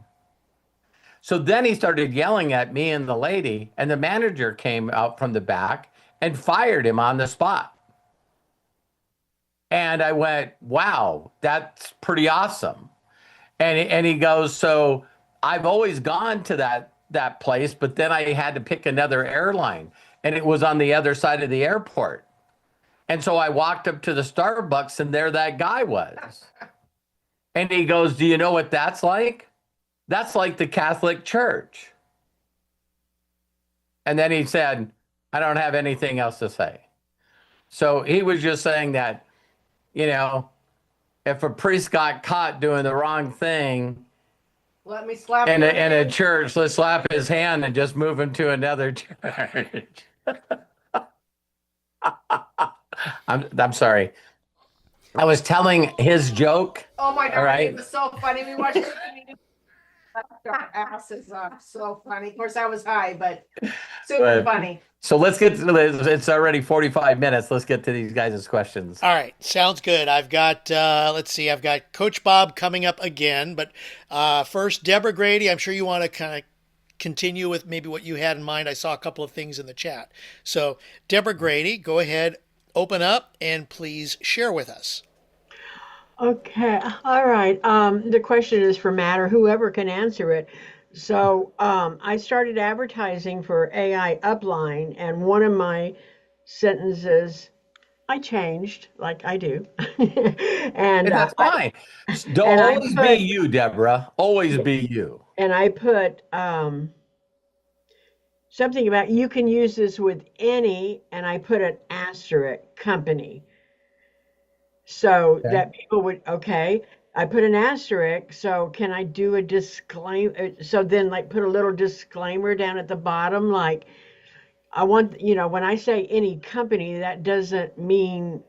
So then he started yelling at me and the lady, and the manager came out from the back and fired him on the spot. And I went, wow, that's pretty awesome. And he goes, so I've always gone to that place, but then I had to pick another airline, and it was on the other side of the airport. And so I walked up to the Starbucks, and there that guy was. And he goes, do you know what that's like? That's like the Catholic Church. And then he said, I don't have anything else to say. So he was just saying that, you know, if a priest got caught doing the wrong thing Let me slap in your a hand. church, let's slap his hand and just move him to another church. I'm sorry. I was telling his joke. Oh my All God, right. it was so funny. We watched it. Our asses up. So funny. Of course, I was high, but super But- funny. So let's get to this. It's already 45 minutes. Let's get to these guys' questions. All right, sounds good. I've got, let's see, I've got Coach Bob coming up again. But first, Deborah Grady, I'm sure you want to kind of continue with maybe what you had in mind. I saw a couple of things in the chat. So, Deborah Grady, go ahead, open up, and please share with us. Okay, all right. The question is for Matt or whoever can answer it. So I started advertising for AI Upline, and one of my sentences I changed, like I do, And and that's fine. Don't and I always be put you, Deborah. Always be you. and I put something about you can use this with any, and I put an asterisk company. So Okay. that people would, okay, I put an asterisk, so can I do a disclaimer? So then like put a little disclaimer down at the bottom, like I want, when I say any company, that doesn't mean,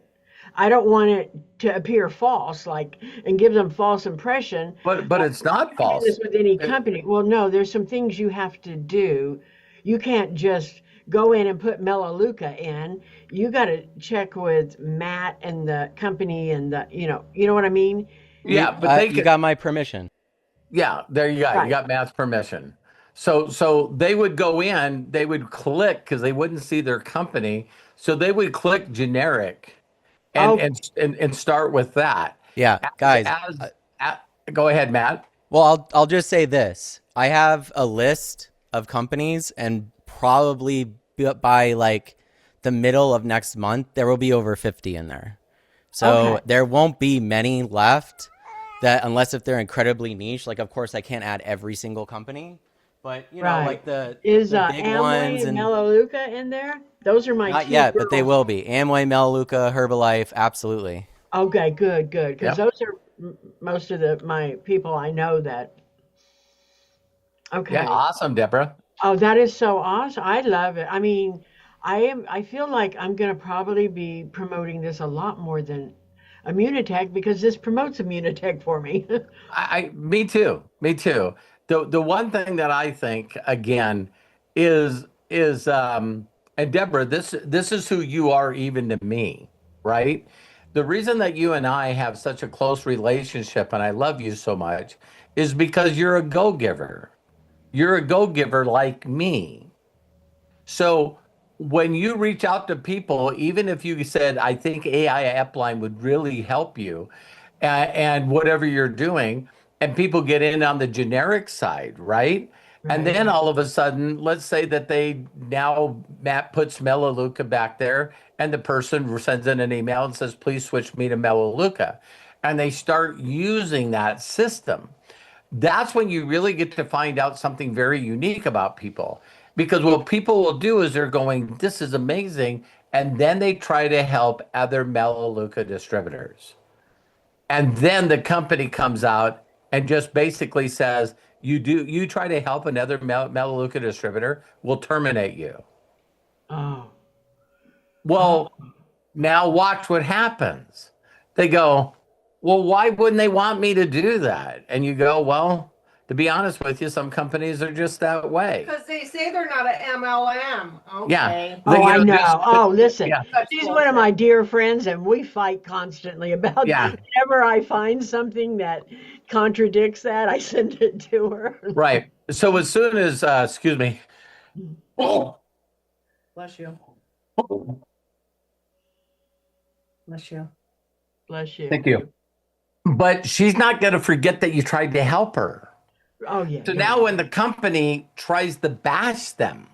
I don't want it to appear false, like, and give them false impression. But it's not Do false. this with any It- company. Well, no, there's some things you have to do. You can't just go in and put Melaleuca in. You got to check with Matt and the company and you know what I mean? yeah, but they You could. got my permission. Yeah, there you go. You Right. got Matt's permission. So they would go in. They would click because they wouldn't see their company. So they would click generic, and Oh, and start with that. Yeah, guys. As go ahead, Matt. Well, I'll just say this. I have a list of companies, and probably by like the middle of next month, there will be over 50 in there. So Okay. there won't be many left that, unless if they're incredibly niche. Like, of course, I can't add every single company, but you know, right. like the Is the big Amway ones, and and Melaleuca in there? Those are my not two yet, but they girls. will be. Amway, Melaleuca, Herbalife, absolutely. Okay, good, because Yep. those are most of my people I know that. Okay. Yeah, awesome, Deborah. Oh, that is so awesome. I love it. I mean, I feel like I'm going to probably be promoting this a lot more than Immunotech because this promotes Immunotech for me. Me too. Me too. The one thing that I think again is and Deborah, this is who you are even to me, right? The reason that you and I have such a close relationship and I love you so much is because you're a go-giver. You're a go-giver like me. So when you reach out to people, even if you said, I think AI Upline would really help you and whatever you're doing, and people get in on the generic side, right? And Right. then all of a sudden, let's say that Matt puts Melaleuca back there and the person sends in an email and says, please switch me to Melaleuca. And they start using that system. That's when you really get to find out something very unique about people. Because what people will do is they're going, this is amazing. And then they try to help other Melaleuca distributors. And then the company comes out and just basically says, you try to help another Melaleuca distributor, we'll terminate you. Oh, Well, now watch what happens. They go, well, why wouldn't they want me to do that? And you go, well, to be honest with you, some companies are just that way. Because they say they're not an MLM. Yeah. Okay. oh, I know. Just- Oh, listen, yeah. she's one of my dear friends, and we fight constantly about Yeah. whenever I find something that contradicts that, I send it to her. Right. So as soon as, excuse me. Oh, Bless you. Bless you. Bless you. thank you. But she's not going to forget that you tried to help her. Oh, yeah. So yeah. now when the company tries to bash them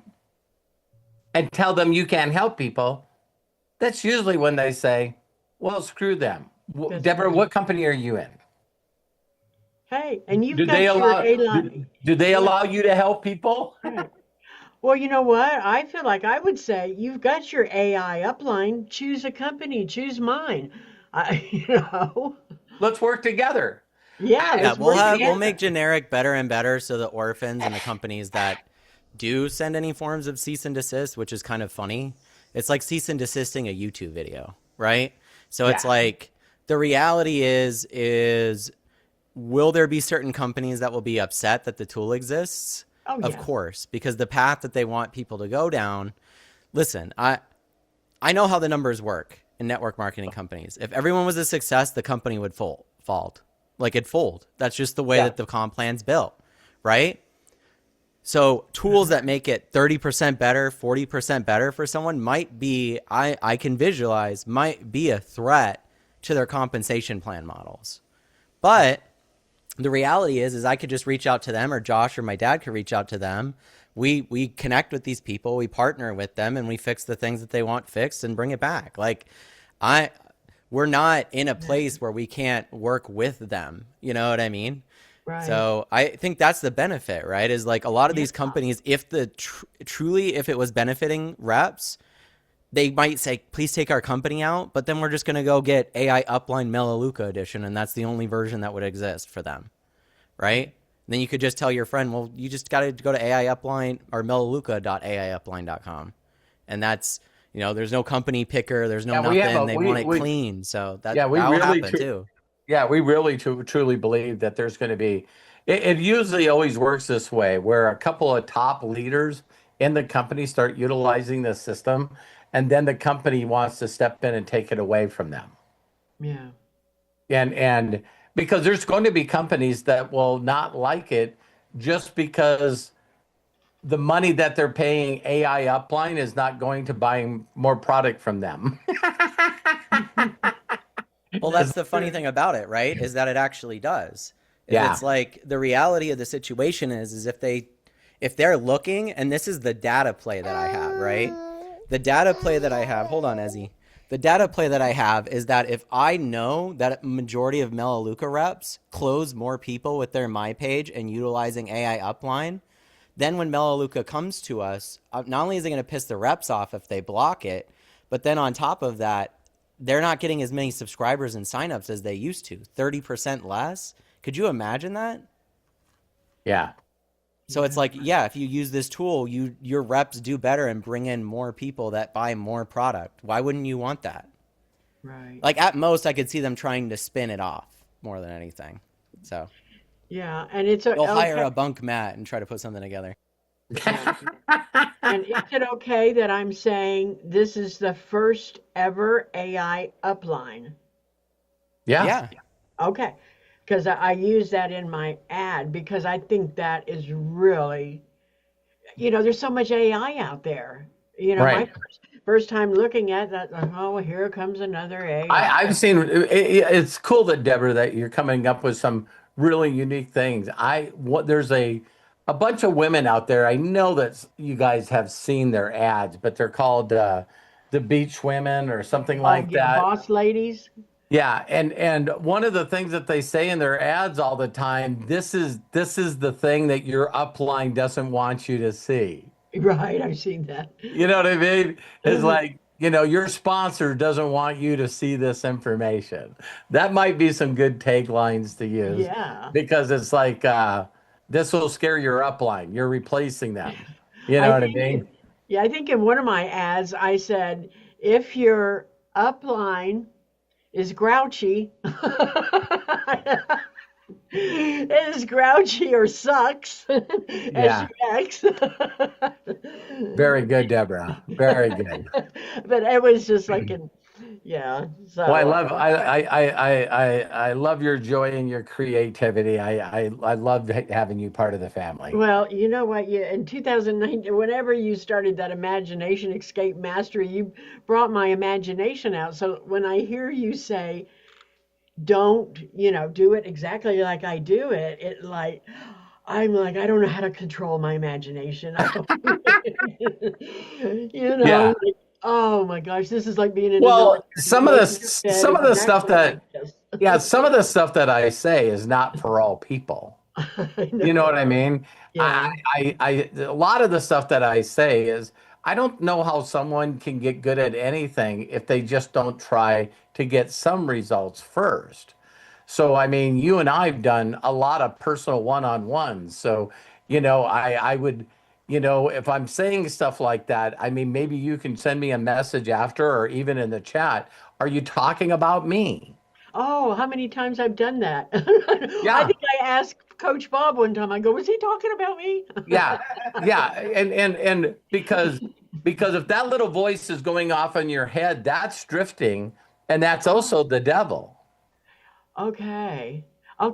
and tell them you can't help people, that's usually when they say, well, screw them. That's Deborah, right. what company are you in? Hey, and you've Do got they your allow A-line. do they allow you to help people? Right. Well, you know what? I feel like I would say you've got your AI upline. Choose a company. Choose mine. You know. Let's work together. Yeah, Yeah, let's work we'll together. make generic better and better so the orphans and the companies that do send any forms of cease and desist, which is kind of funny. It's like cease and desisting a YouTube video, right? So it's Yeah. like the reality is will there be certain companies that will be upset that the tool exists? Oh Of yeah. course, because the path that they want people to go down. Listen, I know how the numbers work in network marketing companies. If everyone was a success, the company would fold. Like it'd fold. That's just the way Yeah. that the comp plan's built, right? So tools that make it 30% better, 40% better for someone might be, I can visualize, might be a threat to their compensation plan models. But the reality is I could just reach out to them, or Josh or my dad could reach out to them. We connect with these people, we partner with them, and we fix the things that they want fixed and bring it back. Like I we're not in a place where we can't work with them. You know what I mean? Right. So I think that's the benefit, right? Is like a lot of Yeah. these companies, if the truly, if it was benefiting reps, they might say, please take our company out, but then we're just going to go get AI Upline Melaleuca edition. And that's the only version that would exist for them. Right. And then you could just tell your friend, well, you just got to go to AI Upline or melaleuca.aiupline.com. And that's, you know, there's no company picker. There's no Yeah, we have nothing. a They want it clean. So yeah, we that'll really happen too. yeah, we really truly believe that there's going to be it usually always works this way where a couple of top leaders in the company start utilizing the system and then the company wants to step in and take it away from them. Yeah. And because there's going to be companies that will not like it just because the money that they're paying AI Upline is not going to buy more product from them. Well, that's the funny thing about it, right? Is that it actually does. Is Yeah. it's like the reality of the situation is if they're looking, and this is the data play that I have, right? The data play that I have, hold on, Ezzy. The data play that I have is that if I know that a majority of Melaleuca reps close more people with their My Page and utilizing AI Upline, then when Melaleuca comes to us, not only is it going to piss the reps off if they block it, but then on top of that, they're not getting as many subscribers and signups as they used to, 30% less. Could you imagine that? Yeah. So it's like, yeah, if you use this tool, your reps do better and bring in more people that buy more product. Why wouldn't you want that? Right. Like at most, I could see them trying to spin it off more than anything. So Yeah. And it's they'll hire okay. a bunk mat and try to put something together. Yeah. And is it okay that I'm saying this is the first ever AI upline? Yeah. Yeah. Okay. Because I use that in my ad because I think that is really, there's so much AI out there. My Right. first time looking at that, oh, here comes another AI. I've seen it's cool that Deborah that you're coming up with some really unique things. There's a bunch of women out there. I know that you guys have seen their ads, but they're called the Beach Women or something Oh, like yeah, that. boss ladies. Yeah, and one of the things that they say in their ads all the time, this is the thing that your upline doesn't want you to see. Right, I've seen that. You know what I mean? It's like, your sponsor doesn't want you to see this information. That might be some good taglines to use Yeah. because it's like this will scare your upline. You're replacing them. You know I what I think mean? I think in one of my ads I said if your upline is grouchy, is grouchy or sucks, Yeah. SUX. Very good, Deborah. Very good. But it was just like yeah. Well, I So love I love your joy and your creativity. I love having you part of the family. well, you know what? Yeah, in 2019, whenever you started that Imagination Escape Mastery, you brought my imagination out. So when I hear you say, don't, do it exactly like I do it, I'm like, I don't know how to control my imagination. I don't, Yeah. like, oh my gosh, this is like being in another Well, some of the laying in bed some of the stuff exactly like that this. yeah, some of the stuff that I say is not for all people. I You know know. what I mean? Yeah. A lot of the stuff that I say is, I don't know how someone can get good at anything if they just don't try to get some results first. So, I mean, you and I've done a lot of personal one-on-ones. So, I would, if I'm saying stuff like that, I mean, maybe you can send me a message after or even in the chat. Are you talking about me? Oh, how many times I've done that? I Yeah. think I asked Coach Bob one time. I go, was he talking about me? Yeah, yeah, and because if that little voice is going off in your head, that's drifting, and that's Oh, also the devil. okay.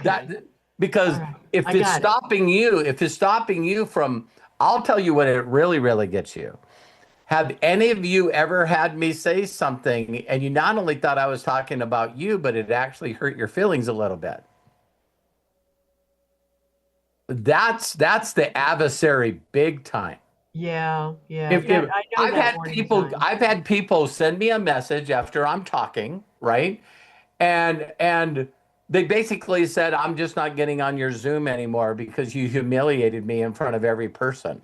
That Okay. All because right. if I it's got it. stopping you, if it's stopping you from, I'll tell you what it really, really gets you. Have any of you ever had me say something and you not only thought I was talking about you, but it actually hurt your feelings a little bit? That's the adversary big time. Yeah. Yeah. That If I know that warning sign. I've had people send me a message after I'm talking, right? And they basically said, I'm just not getting on your Zoom anymore because you humiliated me in front of every person.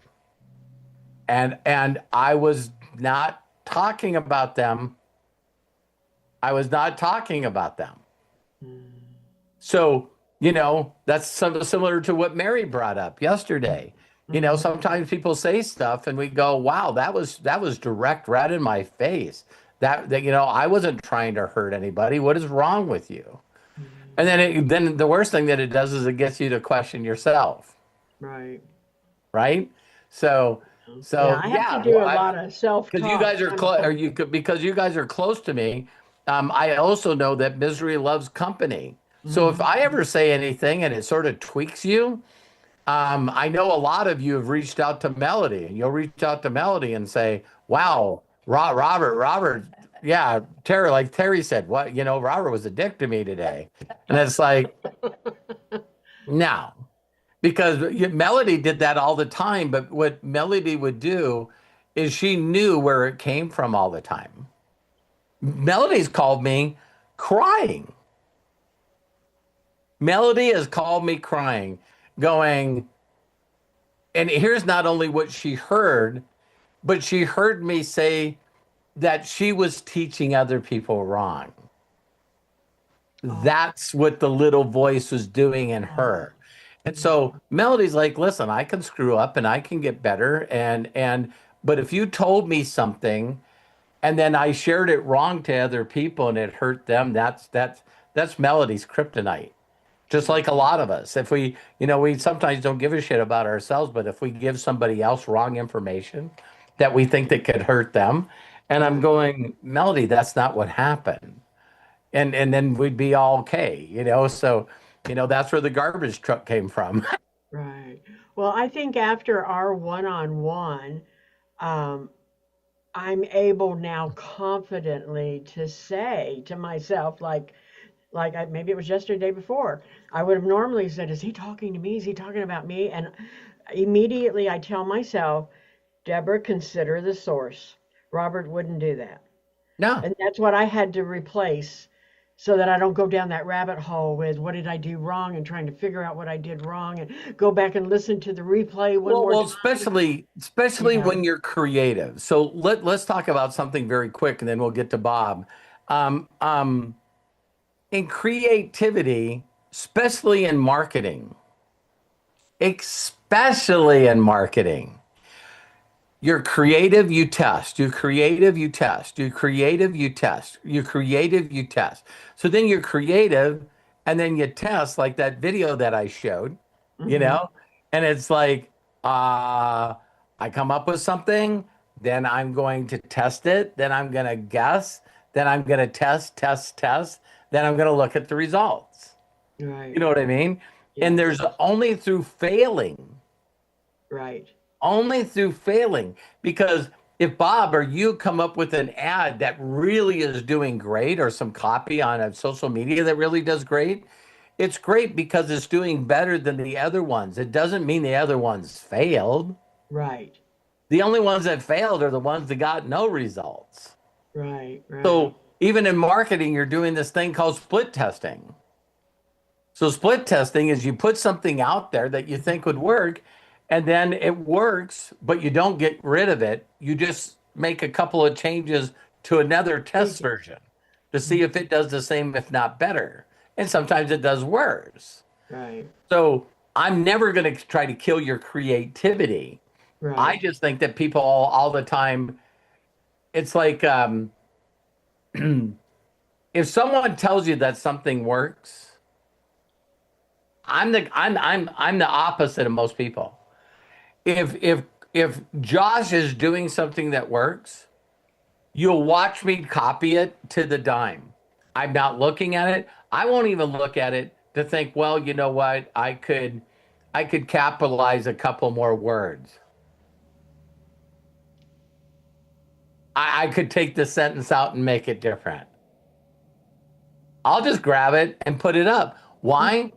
And I was not talking about them. I was not talking about them. Mm, So, that's similar to what Mary brought up yesterday. mhm. Sometimes people say stuff and we go, "Wow, that was direct right in my face." I wasn't trying to hurt anybody. What is wrong with you? And Mhm. then the worst thing that it does is it gets you to question yourself, Right. right? So, Yeah, so I have to yeah, do well, a lot of because you self-talk guys are close, or sometimes. because you guys are close to me, I also know that misery loves company. So if Mhm. I ever say anything and it sort of tweaks you, I know a lot of you have reached out to Melody, and you'll reach out to Melody and say, "Wow, Robert, yeah, Terry, like Terry said, what, Robert was a dick to me today," and it's like, no, because Melody did that all the time. But what Melody would do is she knew where it came from all the time. Melody's called me crying. Melody has called me crying, going, and here's not only what she heard, but she heard me say that she was teaching other people wrong. Oh, That's what the little voice was doing in oh, her. And so yeah. Melody's like, listen, I can screw up and I can get better. And but if you told me something and then I shared it wrong to other people and it hurt them, that's Melody's kryptonite. Just like a lot of us. If we sometimes don't give a shit about ourselves, but if we give somebody else wrong information that we think that could hurt them, and I'm Right. going, Melody, that's not what happened. And then we'd be all okay. So, that's where the garbage truck came from. Right. Well, I think after our one-on-one, um, I'm able now confidently to say to myself, maybe it was yesterday before, I would have normally said, "Is he talking to me? Is he talking about me?" And immediately I tell myself, "Deborah, consider the source." Robert wouldn't do that. No. And that's what I had to replace so that I don't go down that rabbit hole with what did I do wrong and trying to figure out what I did wrong and go back and listen to the replay one Well, more well, time. especially Yeah. when you're creative. So let's talk about something very quick, and then we'll get to Bob. Um, um, in creativity, especially in marketing, especially in marketing. You're creative, you test. You're creative, you test. You're creative, you test. You're creative, you test. So then you're creative, and then you test, like that video that I showed, you Hmm. know? And it's like, uh, I come up with something, then I'm going to test it, then I'm going to guess, then I'm going to test, then I'm going to look at the results. You Right. know what I mean? And Yes. there's only through failing Right. only through failing. Because if Bob or you come up with an ad that really is doing great or some copy on a social media that really does great, it's great because it's doing better than the other ones. It doesn't mean the other ones failed. Right. The only ones that failed are the ones that got no results. Right. Right. So even in marketing, you're doing this thing called split testing. So split testing is you put something out there that you think would work, and then it works, but you don't get rid of it. You just make a couple of changes to another test version to see if it does the same, if not better. And sometimes it does worse. Right. So I'm never going to try to kill your creativity. I Right. just think that people all the time, it's like if someone tells you that something works, I'm the opposite of most people. If Josh is doing something that works, you'll watch me copy it to the dime. I'm not looking at it. I won't even look at it to think, well, you know what? I could capitalize a couple more words. I could take the sentence out and make it different. I'll just grab it and put it up. Why?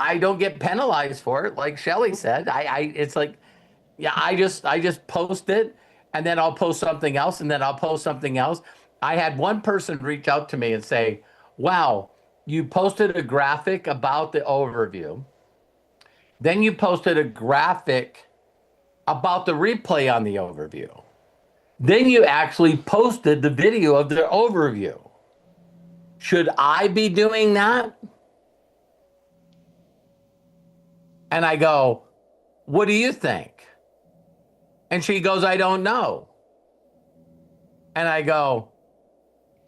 I don't get penalized for it, like Shelly said. It's like, yeah, I just post it, and then I'll post something else, and then I'll post something else. I had one person reach out to me and say, "Wow, you posted a graphic about the overview. Then you posted a graphic about the replay on the overview. Then you actually posted the video of the overview. Should I be doing that?" And I go, "What do you think?" And she goes, "I don't know." And I go,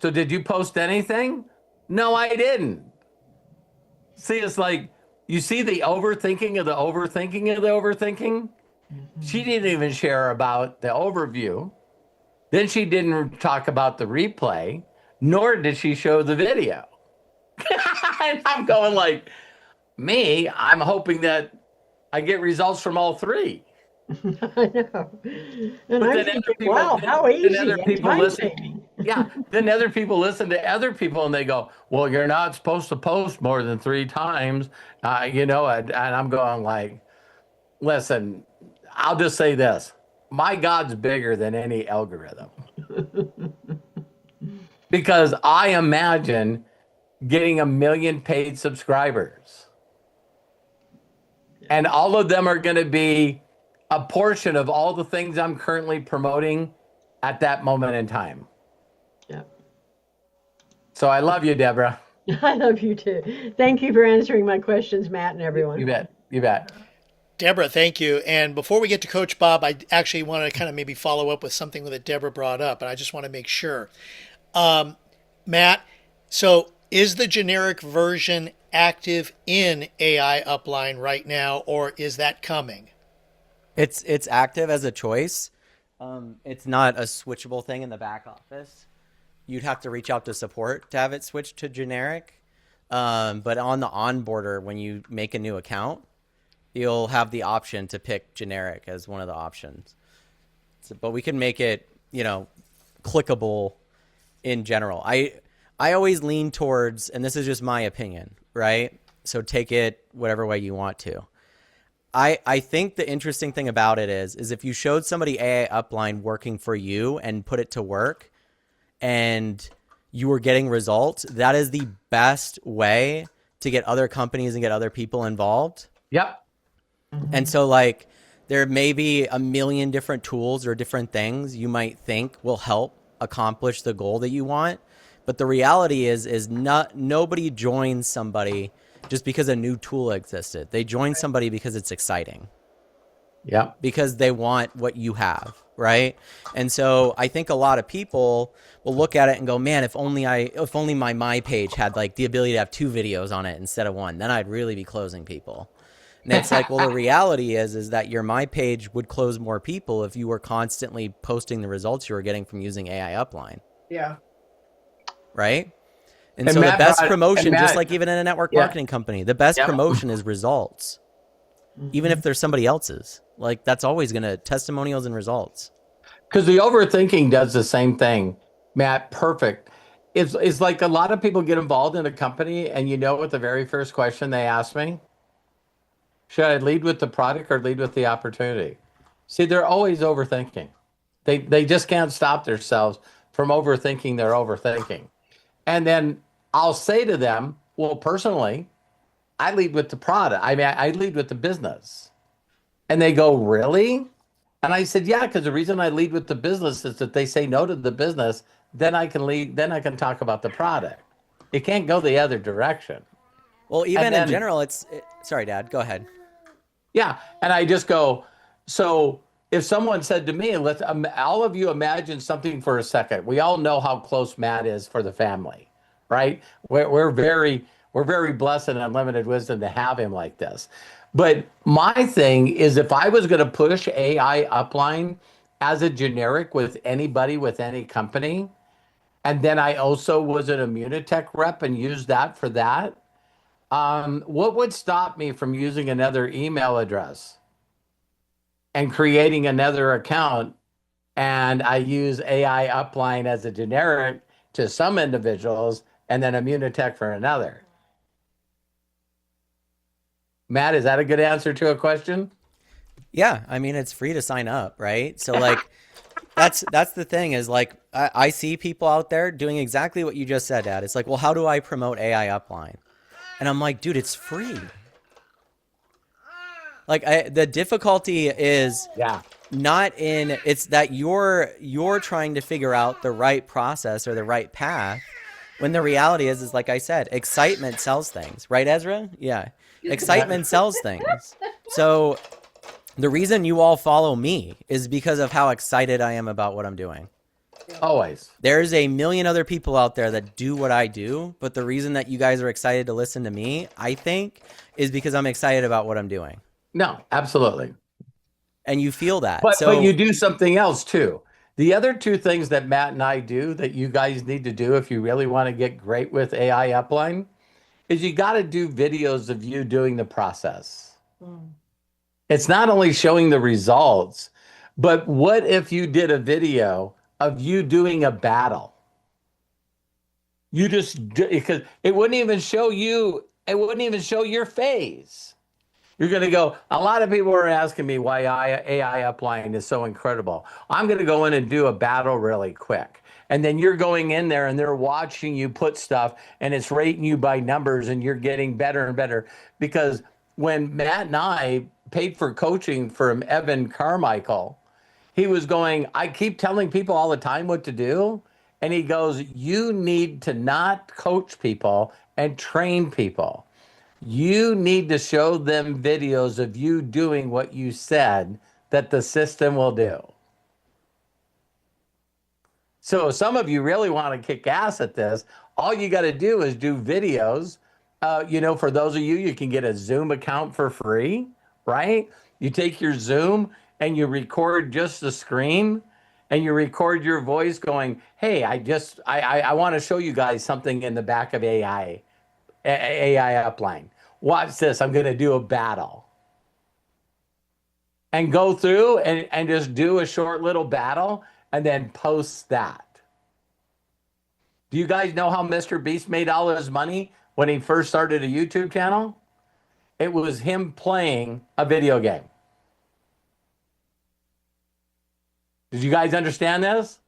"So did you post anything?" "No, I didn't." See, it's like, you see the overthinking of the overthinking of the overthinking? She didn't even share about the overview. Then she didn't talk about the replay, nor did she show the video. And I'm going like, I'm hoping that I get results from all three. I know. And But I'm then thinking, other people, wow, how then easy other and people time listen. saving. Yeah. Then other people listen to other people and they go, "Well, you're not supposed to post more than 3 times." And I'm going like, listen, I'll just say this. My God's bigger than any algorithm. Because I imagine getting 1 million paid subscribers. And all of them are going to be a portion of all the things I'm currently promoting at that moment in time. Yep. So I love you, Deborah. I love you too. Thank you for answering my questions, Matt and everyone. You bet. You bet. Deborah, thank you. And before we get to Coach Bob, I actually want to kind of maybe follow up with something that Deborah brought up, and I just want to make sure. Matt, so is the generic version active in AI Upline right now, or is that coming? It's active as a choice. It's not a switchable thing in the back office. You'd have to reach out to support to have it switched to generic. But on the onboarder, when you make a new account, you'll have the option to pick generic as one of the options. But we can make it, clickable in general. I always lean towards, and this is just my opinion, right? So take it whatever way you want to. I think the interesting thing about it is if you showed somebody AI Upline working for you and put it to work and you were getting results, that is the best way to get other companies and get other people involved. Yep. And so there may be 1 million different tools or different things you might think will help accomplish the goal that you want. But the reality is nobody joins somebody just because a new tool existed. They join somebody because it's exciting. Yeah. Because they want what you have, right? And so I think a lot of people will look at it and go, "Man, if only my page had the ability to have 2 videos on it instead of 1, then I'd really be closing people." And it's like, well, the reality is that your My Page would close more people if you were constantly posting the results you were getting from using AI Upline. Yeah. Right? And And so Matt the best brought- promotion, and just Matt- like even in a network Yeah. marketing company, the best Yeah. promotion is results. Even if there's somebody else's. That's always going to testimonials and results. Because the overthinking does the same thing, Matt. Perfect. It's like a lot of people get involved in a company, and what the very first question they ask me? Should I lead with the product or lead with the opportunity? See, they're always overthinking. They just can't stop themselves from overthinking their overthinking. And then I'll say to them, well, personally, I lead with the product. I mean, I lead with the business. And they go, really? And I said, yeah, because the reason I lead with the business is that they say no to the business, then I can lead, then I can talk about the product. It can't go the other direction. Well, And even in then, general, sorry, Dad, go ahead. yeah, and I just go, so if someone said to me, let's all of you imagine something for a second. We all know how close Matt is for the family, right? We're very blessed and unlimited wisdom to have him like this. But my thing is, if I was going to push AI upline as a generic with anybody with any company, and then I also was an Immunotech rep and used that for that, what would stop me from using another email address and creating another account? And I use AI upline as a generic to some individuals and then Immunotech for another. Matt, is that a good answer to a question? Yeah, I mean, it's free to sign up, right? So like that's the thing is like I see people out there doing exactly what you just said, Dad. It's like, well, how do I promote AI upline? And I'm like, dude, it's free. Like the difficulty is Yeah. not in it's that you're trying to figure out the right process or the right path when the reality is like I said, excitement sells things, right, Ezra? Yeah. Excitement sells things. So the reason you all follow me is because of how excited I am about what I'm doing. Always. There's a million other people out there that do what I do, but the reason that you guys are excited to listen to me, I think, is because I'm excited about what I'm doing. No, absolutely. And you feel that. But you do something else too. The other two things that Matt and I do that you guys need to do if you really want to get great with AI upline is you got to do videos of you doing the process. It's not only showing the results, but what if you did a video of you doing a battle? You just, because it wouldn't even show you, it wouldn't even show your face. You're going to go, a lot of people are asking me why AI upline is so incredible. I'm going to go in and do a battle really quick. And then you're going in there and they're watching you put stuff and it's rating you by numbers and you're getting better and better. Because when Matt and I paid for coaching from Evan Carmichael, he was going, I keep telling people all the time what to do. And he goes, you need to not coach people and train people. You need to show them videos of you doing what you said that the system will do. So some of you really want to kick ass at this. All you got to do is do videos. For those of you, you can get a Zoom account for free, right? You take your Zoom and you record just the screen and you record your voice going, hey, I want to show you guys something in the back of AI upline. Watch this. I'm going to do a battle. And go through and just do a short little battle and then post that. Do you guys know how Mr. Beast made all his money when he first started a YouTube channel? It was him playing a video game. Did you guys understand this?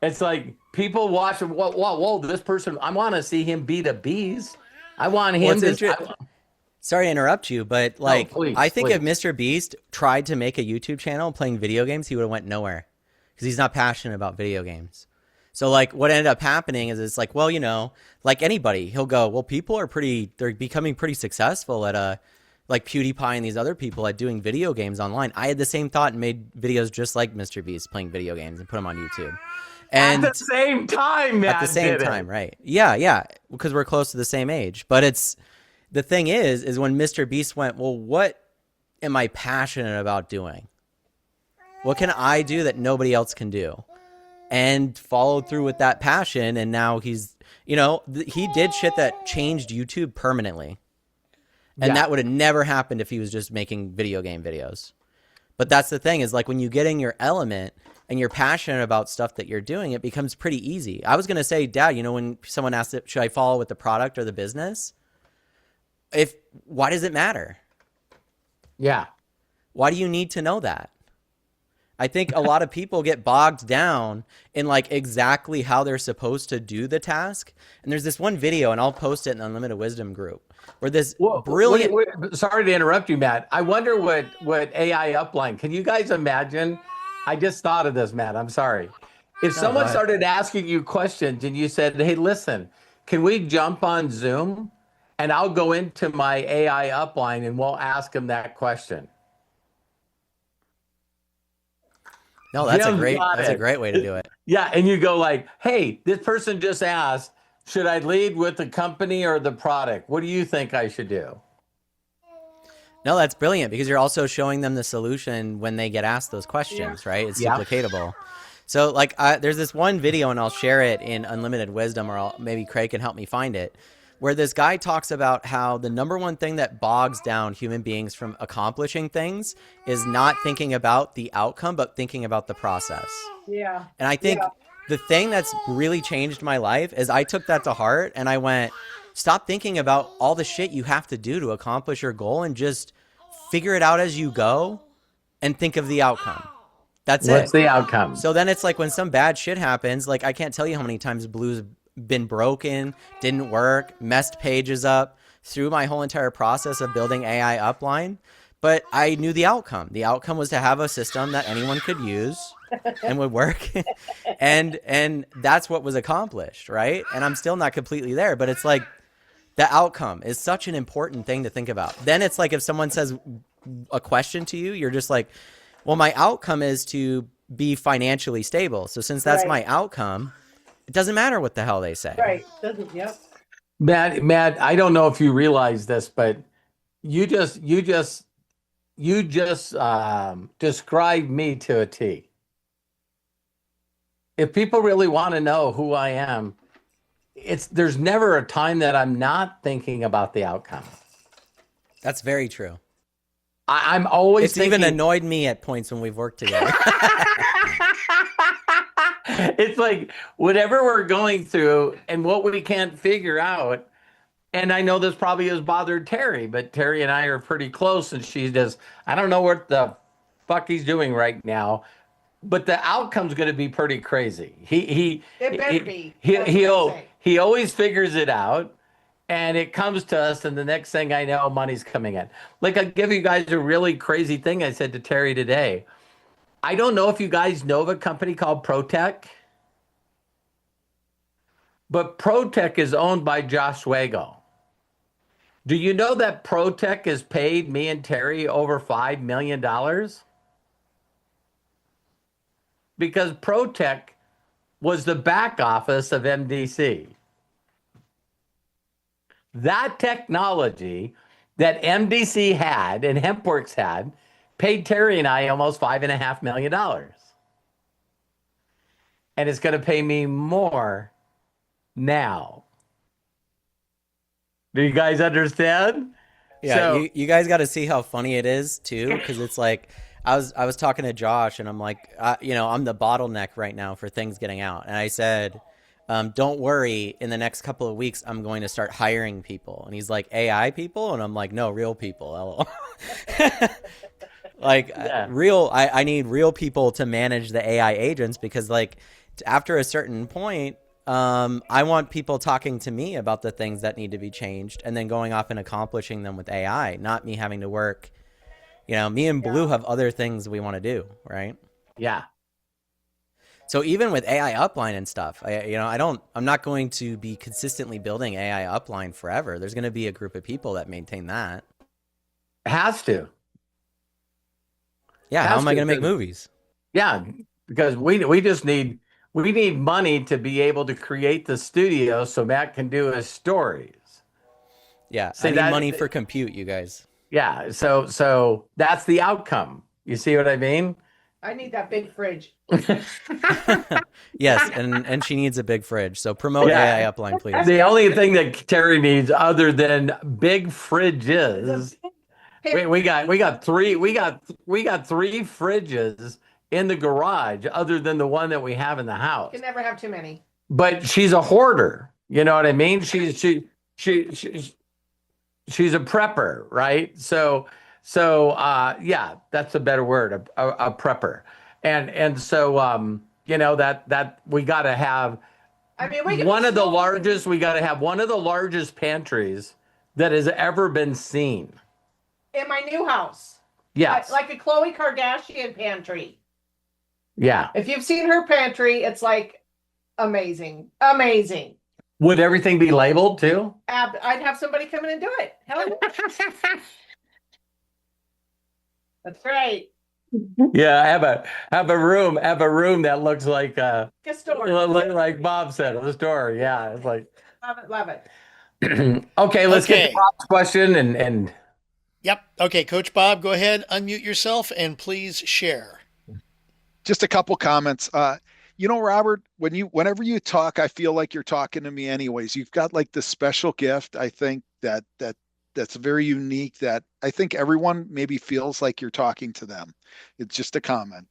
It's like people watch, whoa, this person, I want to see him beat a beast. I want him to. Sorry to interrupt you, but like, no, please, I think please. if Mr. Beast tried to make a YouTube channel playing video games, he would have went nowhere because he's not passionate about video games. So like what ended up happening is it's like, well, like anybody, he'll go, well, they're becoming pretty successful at like PewDiePie and these other people at doing video games online. I had the same thought and made videos just like Mr. Beast playing video games and put them on YouTube. And at the same time, Matt at the same time, right? Yeah, because we're close to the same age. But the thing is when Mr. Beast went, well, what am I passionate about doing? What can I do that nobody else can do? And followed through with that passion. And now he's, he did shit that changed YouTube permanently. And that would have never happened if he was just making video game videos. But that's the thing is like when you get in your element and you're passionate about stuff that you're doing, it becomes pretty easy. I was going to say, Dad, when someone asked, should I follow with the product or the business? Why does it matter? Yeah. Why do you need to know that? I think a lot of people get bogged down in like exactly how they're supposed to do the task. And there's this one video, and I'll post it in the Unlimited Wisdom group, where this brilliant. Sorry to interrupt you, Matt. I wonder what AI Upline. Can you guys imagine? I just thought of this, Matt. I'm sorry. If No, go someone ahead. started asking you questions and you said, "Hey, listen, can we jump on Zoom and I'll go into my AI Upline and we'll ask them that question." No, Jim's got that's a it. great way to do it. Yeah, and you go like, "Hey, this person just asked, should I lead with the company or the product? What do you think I should do?" No, that's brilliant because you're also showing them the solution when they get asked those questions, right? It's Yeah. duplicatable. So like there's this one video, and I'll share it in Unlimited Wisdom, or maybe Craig can help me find it, where this guy talks about how the number one thing that bogs down human beings from accomplishing things is not thinking about the outcome, but thinking about the process. Yeah. And I think the thing that's really changed my life is I took that to heart, and I went, stop thinking about all the shit you have to do to accomplish your goal and just figure it out as you go and think of the outcome. That's it. What's the outcome? So then it's like when some bad shit happens, like I can't tell you how many times Blue's been broken, didn't work, messed pages up through my whole entire process of building AI Upline. But I knew the outcome. The outcome was to have a system that anyone could use and would work. and that's what was accomplished, right? And I'm still not completely there, but it's like the outcome is such an important thing to think about. Then it's like if someone says a question to you, you're just like, well, my outcome is to be financially stable. So since that's my outcome, it doesn't matter what the hell they say. Right. Doesn't. Yep. Matt, I don't know if you realize this, but you just described me to a T. If people really want to know who I am, there's never a time that I'm not thinking about the outcome. That's very true. I'm always It's even annoyed me at points when we've worked together. It's like whatever we're going through and what we can't figure out. And I know this probably has bothered Terry, but Terry and I are pretty close, and she just, I don't know what the fuck he's doing right now, but the outcome's going to be pretty crazy. It better be. That's what I'm saying. He always figures it out, and it comes to us, and the next thing I know, money's coming in. Like, I'll give you guys a really crazy thing I said to Terry today. I don't know if you guys know of a company called ProTech, but ProTech is owned by Josh Wago. Do you know that ProTech has paid me and Terry over $5 million? Because ProTech was the back office of MDC. That technology that MDC had and HempWorks had paid Terry and I almost $5.5 million. And it's going to pay me more now. Do you guys understand? Yeah, So, you guys got to see how funny it is too, because it's like I was talking to Josh, and I'm like, I'm the bottleneck right now for things getting out, and I said, don't worry, in the next couple of weeks, I'm going to start hiring people, and he's like, AI people, and I'm like, no, real people, lol. Like Yeah. I need real people to manage the AI agents, because like after a certain point, I want people talking to me about the things that need to be changed and then going off and accomplishing them with AI, not me having to work. Me and Blue have other things we want to do, right? yeah. So even with AI Upline and stuff, I'm not going to be consistently building AI Upline forever. There's going to be a group of people that maintain that. Has to. Yeah, how Has am I to, going to make because- movies? Yeah, because we need money to be able to create the studio so Matt can do his stories. Yeah, See, I need that- money for compute, you guys. Yeah, so that's the outcome. You see what I mean? I need that big fridge. Yes, and she needs a big fridge. So promote Yeah. AI Upline, please. The only thing that Terry needs other than big fridges, we got three fridges in the garage other than the one that we have in the house. You can never have too many. But she's a hoarder. You know what I mean? She's a prepper, right? So yeah, that's a better word, a prepper. And so you know that we got to have I mean, we could one be of the small largest. We got to have one of the largest pantries that has ever been seen. in my new house. Yes. Like a Khloe Kardashian pantry. Yeah. If you've seen her pantry, it's like amazing. Amazing. Would everything be labeled too? I'd have somebody come in and do it. Hell yeah. That's right. Yeah, have a room that looks like A store. like Bob said, a store. Yeah, it's like Love it. Love it. okay, let's get to Okay. Bob's question and Yep. Okay, Coach Bob, go ahead, unmute yourself, and please share. Just a couple comments. You know, Robert, whenever you talk, I feel like you're talking to me anyways. You've got like this special gift, I think that's very unique that I think everyone maybe feels like you're talking to them. It's just a comment.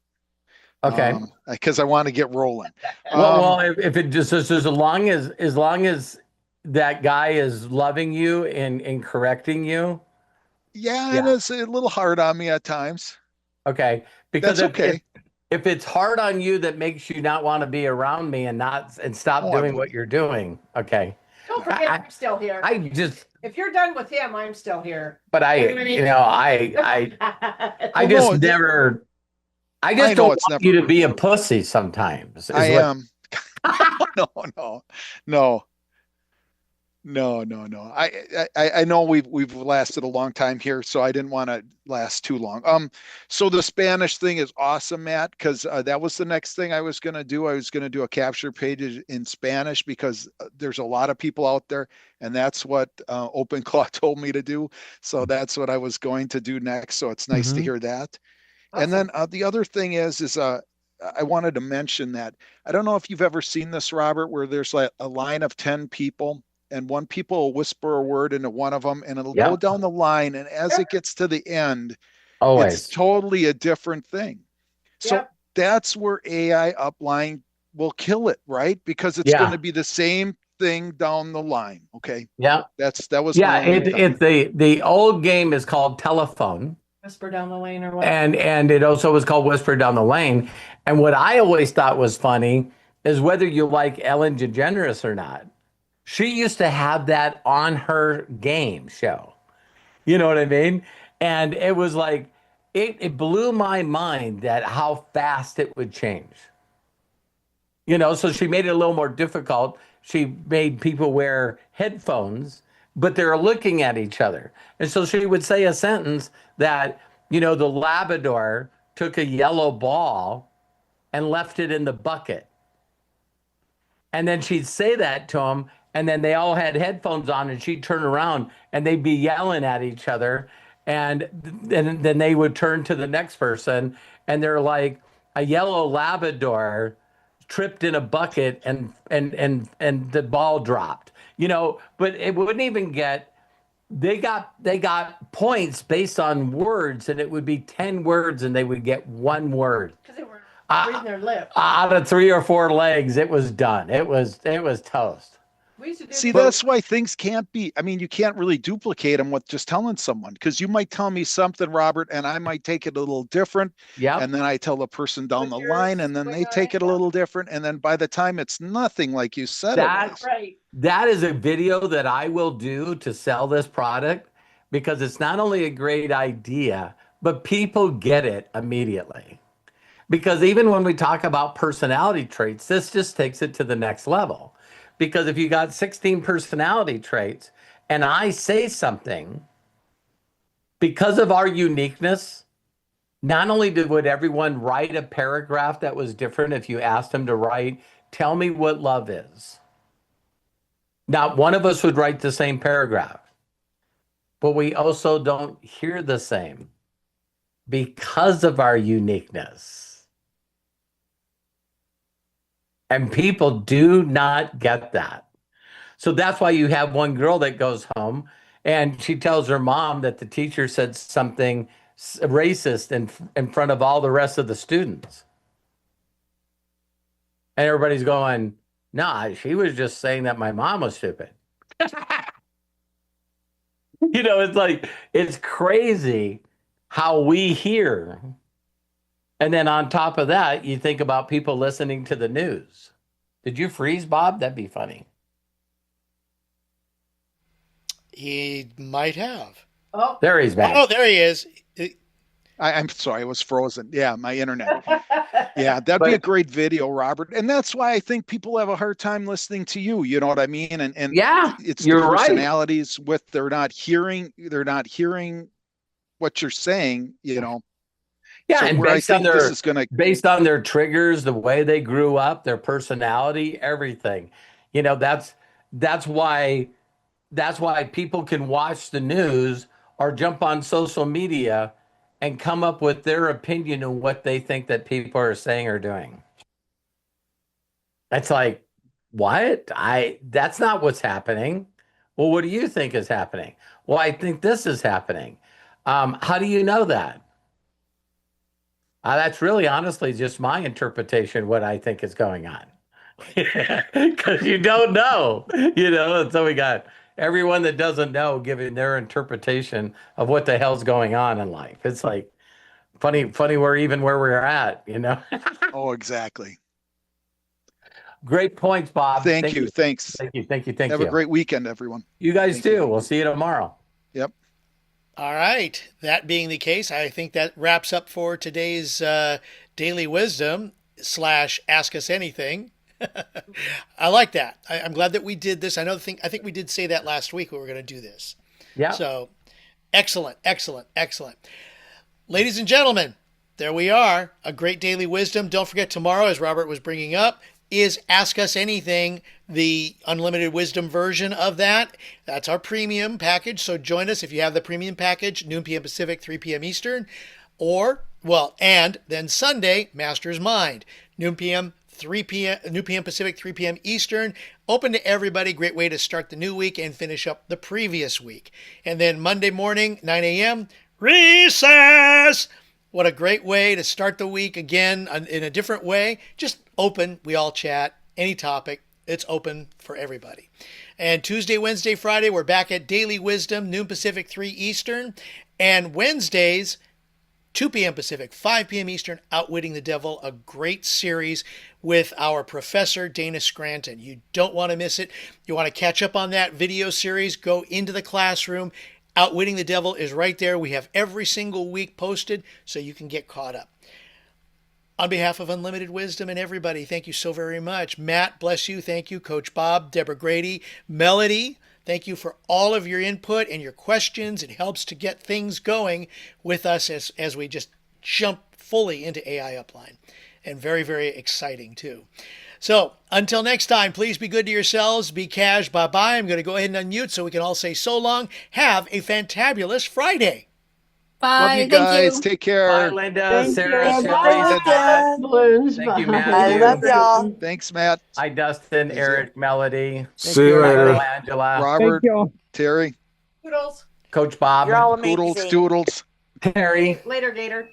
okay. Because I want to get rolling. Well, if it just as long as that guy is loving you and correcting you, Yeah, and yeah, it's a little hard on me at times. okay. Because That's okay. if it's hard on you that makes you not want to be around me and stop Oh, I doing what wouldn't. you're doing, okay. Don't forget, I, I'm still here. I just If you're done with him, I'm still here. but I You know what I mean? you know I Well, just no, never I I just don't know it's want you never. to be a pussy sometimes I is what am. No, no, no. No, no, no. I know we've lasted a long time here, so I didn't want to last too long. So the Spanish thing is awesome, Matt, because that was the next thing I was gonna do. I was gonna do a capture page in Spanish because there's a lot of people out there, and that's what OpenClaw told me to do. So that's what I was going to do next. So it's nice to Mhm. hear that. And then the other thing is I wanted to mention that I don't know if you've ever seen this, Robert, where there's like a line of 10 people and one people will whisper a word into one of them and it'll go Yep, down the line. And as it gets to the end, it's always. totally a different thing. So Yep. that's where AI Upline will kill it, right? Because it's going Yeah. to be the same thing down the line. Okay. Yeah. That was my Yeah, only it's comment. the old game is called telephone. Whisper down the lane or what? And it also was called Whisper Down the Lane. And what I always thought was funny is whether you like Ellen DeGeneres or not. She used to have that on her game show. You know what I mean? And it was like it blew my mind that how fast it would change. You know, so she made it a little more difficult. She made people wear headphones, but they're looking at each other. And so she would say a sentence that, you know, the Labrador took a yellow ball and left it in the bucket. And then she'd say that to them, and then they all had headphones on, and she'd turn around and they'd be yelling at each other. And then they would turn to the next person, and they're like, a yellow Labrador tripped in a bucket and the ball dropped. You know, but it wouldn't even get they got points based on words, and it would be 10 words and they would get one word. Because they were Uh, reading their lips. Out of 3 or 4 legs, it was done. It was toast. We used to do See, that. that's why things can't be. I mean, you can't really duplicate them with just telling someone because you might tell me something, Robert, and I might take it a little different. Yep. And then I tell the person down With the yours, line, and then with they your take it a idea. little different. And then by the time it's nothing like you said it That was. Right. that is a video that I will do to sell this product because it's not only a great idea, but people get it immediately. Because even when we talk about personality traits, this just takes it to the next level. Because if you got 16 personality traits and I say something, because of our uniqueness, not only would everyone write a paragraph that was different if you asked them to write, tell me what love is. Not one of us would write the same paragraph, but we also don't hear the same because of our uniqueness. And people do not get that. So that's why you have one girl that goes home and she tells her mom that the teacher said something racist in front of all the rest of the students. And everybody's going, nah, she was just saying that my mom was stupid. You know, it's like, it's crazy how we hear And then on top of that, you think about people listening to the news. Did you freeze, Bob? That'd be funny. He might have. Oh, There he's back. Oh, there he is. I'm sorry, I was frozen. Yeah, my internet. Yeah, that'd be a great video, Robert. And that's why I think people have a hard time listening to you. You know what I mean? And yeah, it's you're the right. personalities with they're not hearing what you're saying, Yeah, So and where I based on think this their is gonna based on their triggers, the way they grew up, their personality, everything. That's why people can watch the news or jump on social media and come up with their opinion on what they think that people are saying or doing. That's like, what? That's not what's happening. Well, what do you think is happening? Well, I think this is happening. How do you know that? That's really honestly just my interpretation of what I think is going on. Because you don't know, and so we got everyone that doesn't know giving their interpretation of what the hell's going on in life. It's like funny where we're at. Oh, exactly. Great points, Bob. Thank you. Thanks. Thank you. Have a great weekend, everyone. You guys Thank too. you. We'll see you tomorrow. Yep. All right. That being the case, I think that wraps up for today's Daily Wisdom / Ask Us Anything. I like that. I'm glad that we did this. I think we did say that last week we were going to do this. Yeah. So excellent. Ladies and gentlemen, there we are. A great Daily Wisdom. Don't forget tomorrow, as Robert was bringing up, is Ask Us Anything, the unlimited wisdom version of that. That's our premium package. So join us if you have the premium package, noon p.m. Pacific, 3 p.m. Eastern, and then Sunday, Master's Mind, noon p.m. Pacific, 3 p.m. Eastern, open to everybody. Great way to start the new week and finish up the previous week. And then Monday morning, 9 a.m., recess. What a great way to start the week again in a different way. Just open. We all chat. Any topic. It's open for everybody. And Tuesday, Wednesday, Friday, we're back at Daily Wisdom, noon Pacific, 3 Eastern. And Wednesdays, 2 p.m. Pacific, 5 p.m. Eastern, Outwitting the Devil, a great series with our professor, Dana Scranton. You don't want to miss it. You want to catch up on that video series, go into the classroom. Outwitting the Devil is right there. We have every single week posted so you can get caught up. On behalf of Unlimited Wisdom and everybody, thank you so very much. Matt, bless you. Thank you. Coach Bob, Deborah Grady, Melody, thank you for all of your input and your questions. It helps to get things going with us as we just jump fully into AI Upline. And very, very exciting too. So until next time, please be good to yourselves. Be cash. Bye-bye. I'm going to go ahead and unmute so we can all say so long. Have a fantabulous Friday. Bye. Love you Thank guys. you. Take care. Bye, Linda, Thank Sarah, you. Shelley. Bye. Balloons. Thank you, Bye. Matthew. I love y'all. Thanks, Matt. Hi, Dustin, Eric, Melody. See you later. Angela, Robert, Terry, Toodles. Coach Bob, You're all Poodles, amazing. Doodles. Terry. Later, Gator.